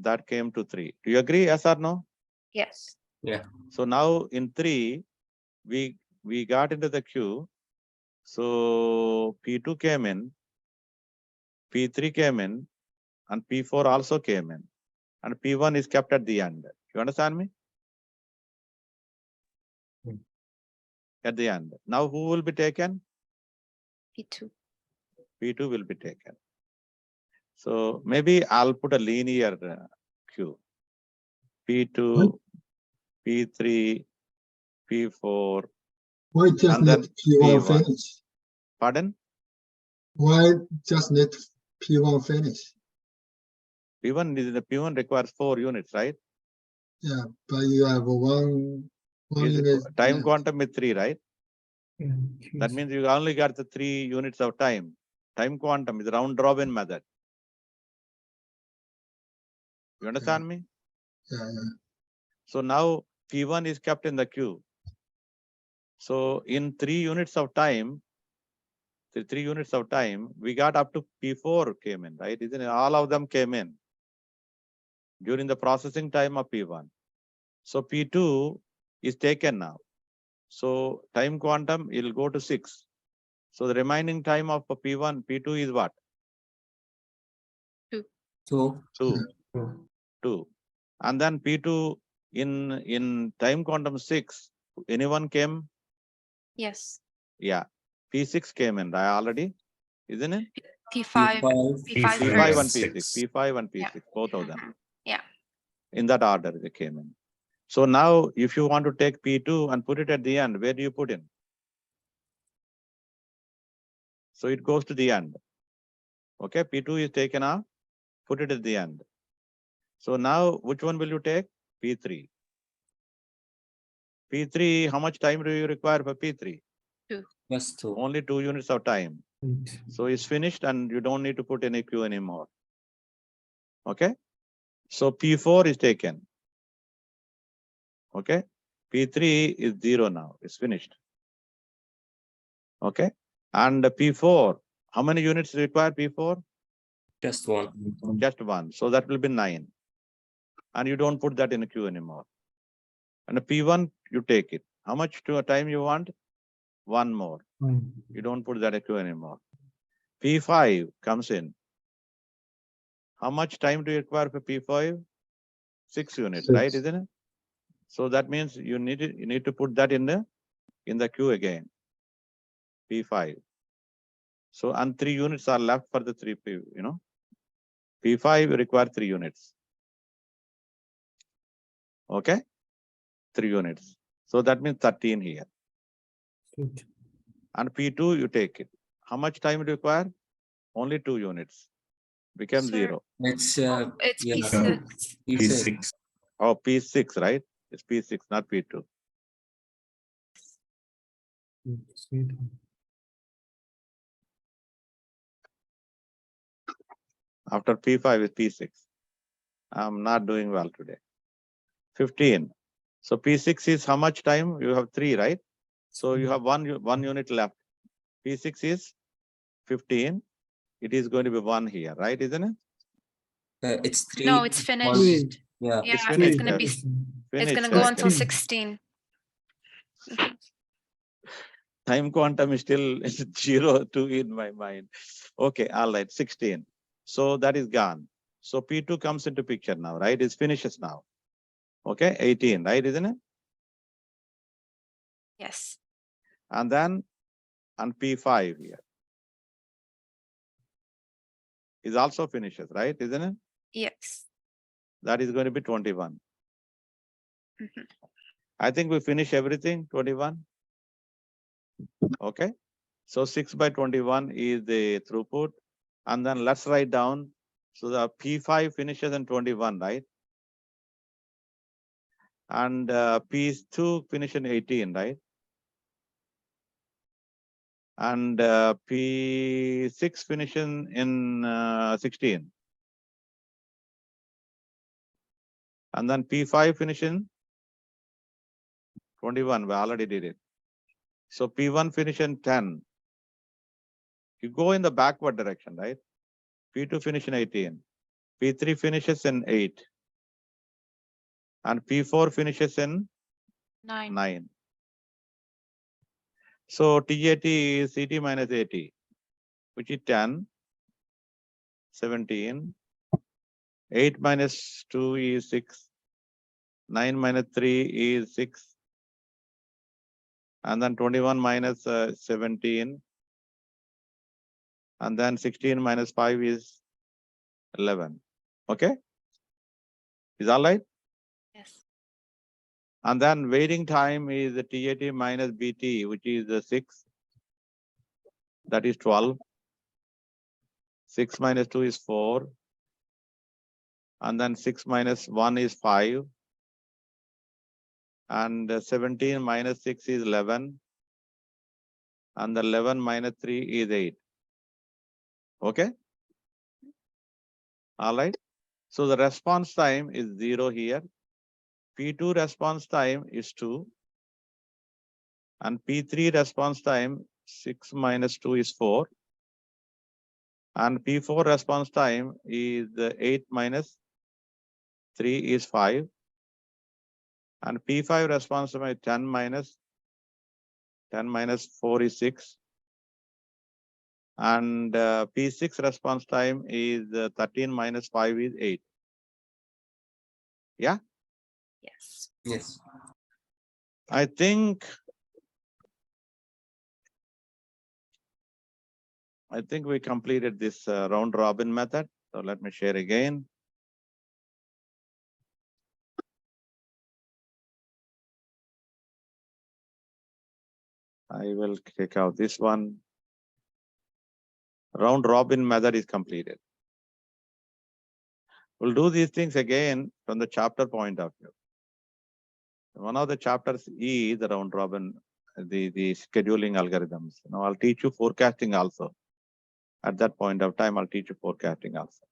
that came to 3. Do you agree? Yes or no? Yes. Yeah. So now in 3, we got into the queue. So P2 came in, P3 came in, and P4 also came in. And P1 is kept at the end. You understand me? At the end. Now who will be taken? P2. P2 will be taken. So maybe I'll put a linear queue. P2, P3, P4. Why just and then let P1 P1. finish? Pardon? Why just let P1 finish? P1 requires 4 units, right? Yeah, but you have one unit. Time quantum is 3, right? Yeah, That means you only got the 3 units of time. Time quantum is round robin method. You understand me? Yeah. So now P1 is kept in the queue. So in 3 units of time, we got up to P4 came in, right? Isn't it? All of them came in during the processing time of P1. So P2 is taken now. So time quantum will go to 6. So the remaining time of P1, P2 is what? 2. 2. And then P2 in time quantum 6, anyone came? Yes. Yeah. P6 came in already, isn't it? P5. P5 P5 and first. P6. P5 and P6, Yeah. both of them. Yeah. In that order they came in. So now if you want to take P2 and put it at the end, where do you put in? So it goes to the end. Okay, P2 is taken off, put it at the end. So now which one will you take? P3. P3, how much time do you require for P3? Just two. Only 2 units of time. So it's finished and you don't need to put any Q anymore. Okay. So P4 is taken. Okay. P3 is 0 now. It's finished. Okay. And P4, how many units require P4? Just one. Just one. So that will be 9. And you don't put that in a queue anymore. And a P1, you take it. How much to a time you want? One more. You don't put that in a queue anymore. P5 comes in. How much time do you require for P5? 6 units, right? Isn't it? So that means you need to put that in the queue again. P5. So and 3 units are left for the 3P, P5 require 3 units. Okay? 3 units. So that means 13 here. And P2 you take it. How much time do you require? Only 2 units. Become Sir. 0. It's It's yeah. P6. P6. Oh, P6, right? It's P6, not P2. After P5 is P6. I'm not doing well today. 15. So P6 is how much time? You have 3, right? So you have one unit left. P6 is 15. It is going to be 1 here, right? Isn't it? It's 3. No, it's One. finished. Yeah. Yeah, it's finished, gonna be, yes. it's gonna Finished, go yes, until yes. 16. Time quantum is still 0, 2 in my mind. Okay, all right, 16. So that is gone. So P2 comes into picture now, right? It finishes now. Okay, 18, right? Isn't it? Yes. And then on P5 here is also finishes, right? Isn't it? Yes. That is going to be 21. Mhm. I think we finish everything, 21. Okay. So 6 by 21 is the throughput. And then let's write down. So the P5 finishes in 21, right? And P2 finish in 18, right? And P6 finishing in 16. And then P5 finishing 21. We already did it. So P1 finish in 10. You go in the backward direction, right? P2 finish in 18. P3 finishes in 8. And P4 finishes in 9. 9. So TAT is CT minus AT, which is 10, 17. 8 minus 2 is 6. 9 minus 3 is 6. And then 21 minus 17. And then 16 minus 5 is 11. Okay? Is all right? Yes. And then waiting time is the TAT minus BT, which is 6. That is 12. 6 minus 2 is 4. And then 6 minus 1 is 5. And 17 minus 6 is 11. And the 11 minus 3 is 8. Okay? All right. So the response time is 0 here. P2 response time is 2. And P3 response time 6 minus 2 is 4. And P4 response time is 8 minus 3 is 5. And P5 response time is 10 minus 4 is 6. And P6 response time is 13 minus 5 is 8. Yeah? Yes. Yes. I think we completed this round robin method. So let me share again. I will take out this one. Round robin method is completed. We'll do these things again from the chapter point of view. One of the chapters is the round robin the scheduling algorithms. You know, I'll teach you forecasting also. At that point of time, I'll teach you forecasting also.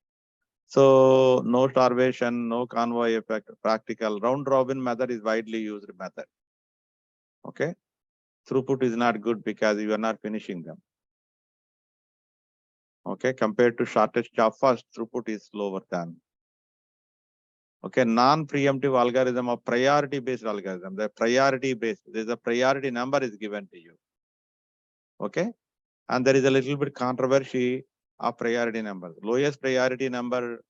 So no starvation, no convoy effect, practical round robin method is widely used method. Okay. Throughput is not good because you are not finishing them. Okay. Compared to shortest job first, throughput is lower than. Okay. Non-preemptive algorithm or priority based algorithm. The priority based, there's a priority number is given to you. Okay. And there is a little bit controversy of priority number. Lowest priority number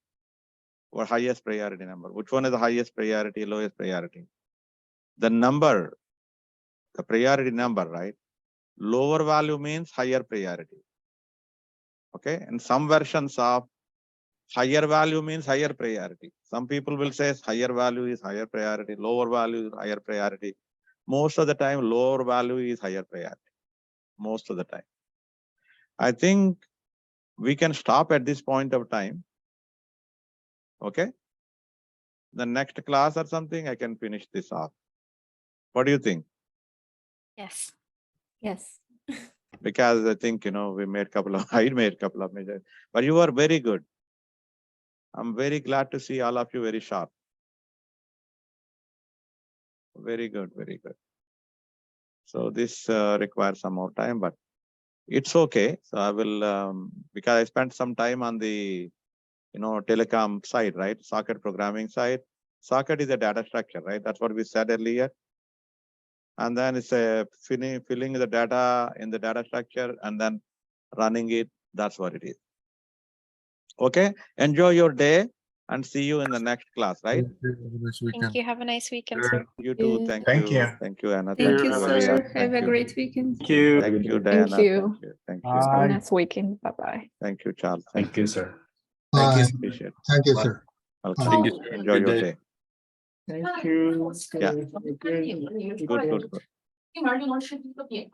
or highest priority number. Which one is the highest priority, lowest priority? The number, the priority number, right? Lower value means higher priority. Okay. And some versions of higher value means higher priority. Some people will say higher value is higher priority, lower value is higher priority. Most of the time, lower value is higher priority. Most of the time. I think we can stop at this point of time. Okay. The next class or something, I can finish this off. What do you think? Yes. Yes. Because I think, you know, we made a couple of, I made a couple of measures, but you are very good. I'm very glad to see all of you very sharp. Very good, very good. So this requires some more time, but it's okay. So I will, because I spent some time on the, you know, telecom side, right? Socket programming side. Socket is a data structure, right? That's what we said earlier. And then it's a filling the data in the data structure and then running it. That's what it is. Okay. Enjoy your day and see you in the next class, right? Thank you. Have a nice weekend, sir. You too. Thank Thank you. you. Thank you, Anna. Thank you, Elia. sir. Have Thank a you. great weekend. Thank you. Thank you, Diana. Thank you. Thank you. Thank you. Bye. Have a nice weekend. Bye-bye. Thank you, Charles. Thank you, sir. Thank you. Appreciate it. Thank you, sir. Welcome. Thank you. Enjoy your Good day. day. Thank you. Yeah. Good, good, good.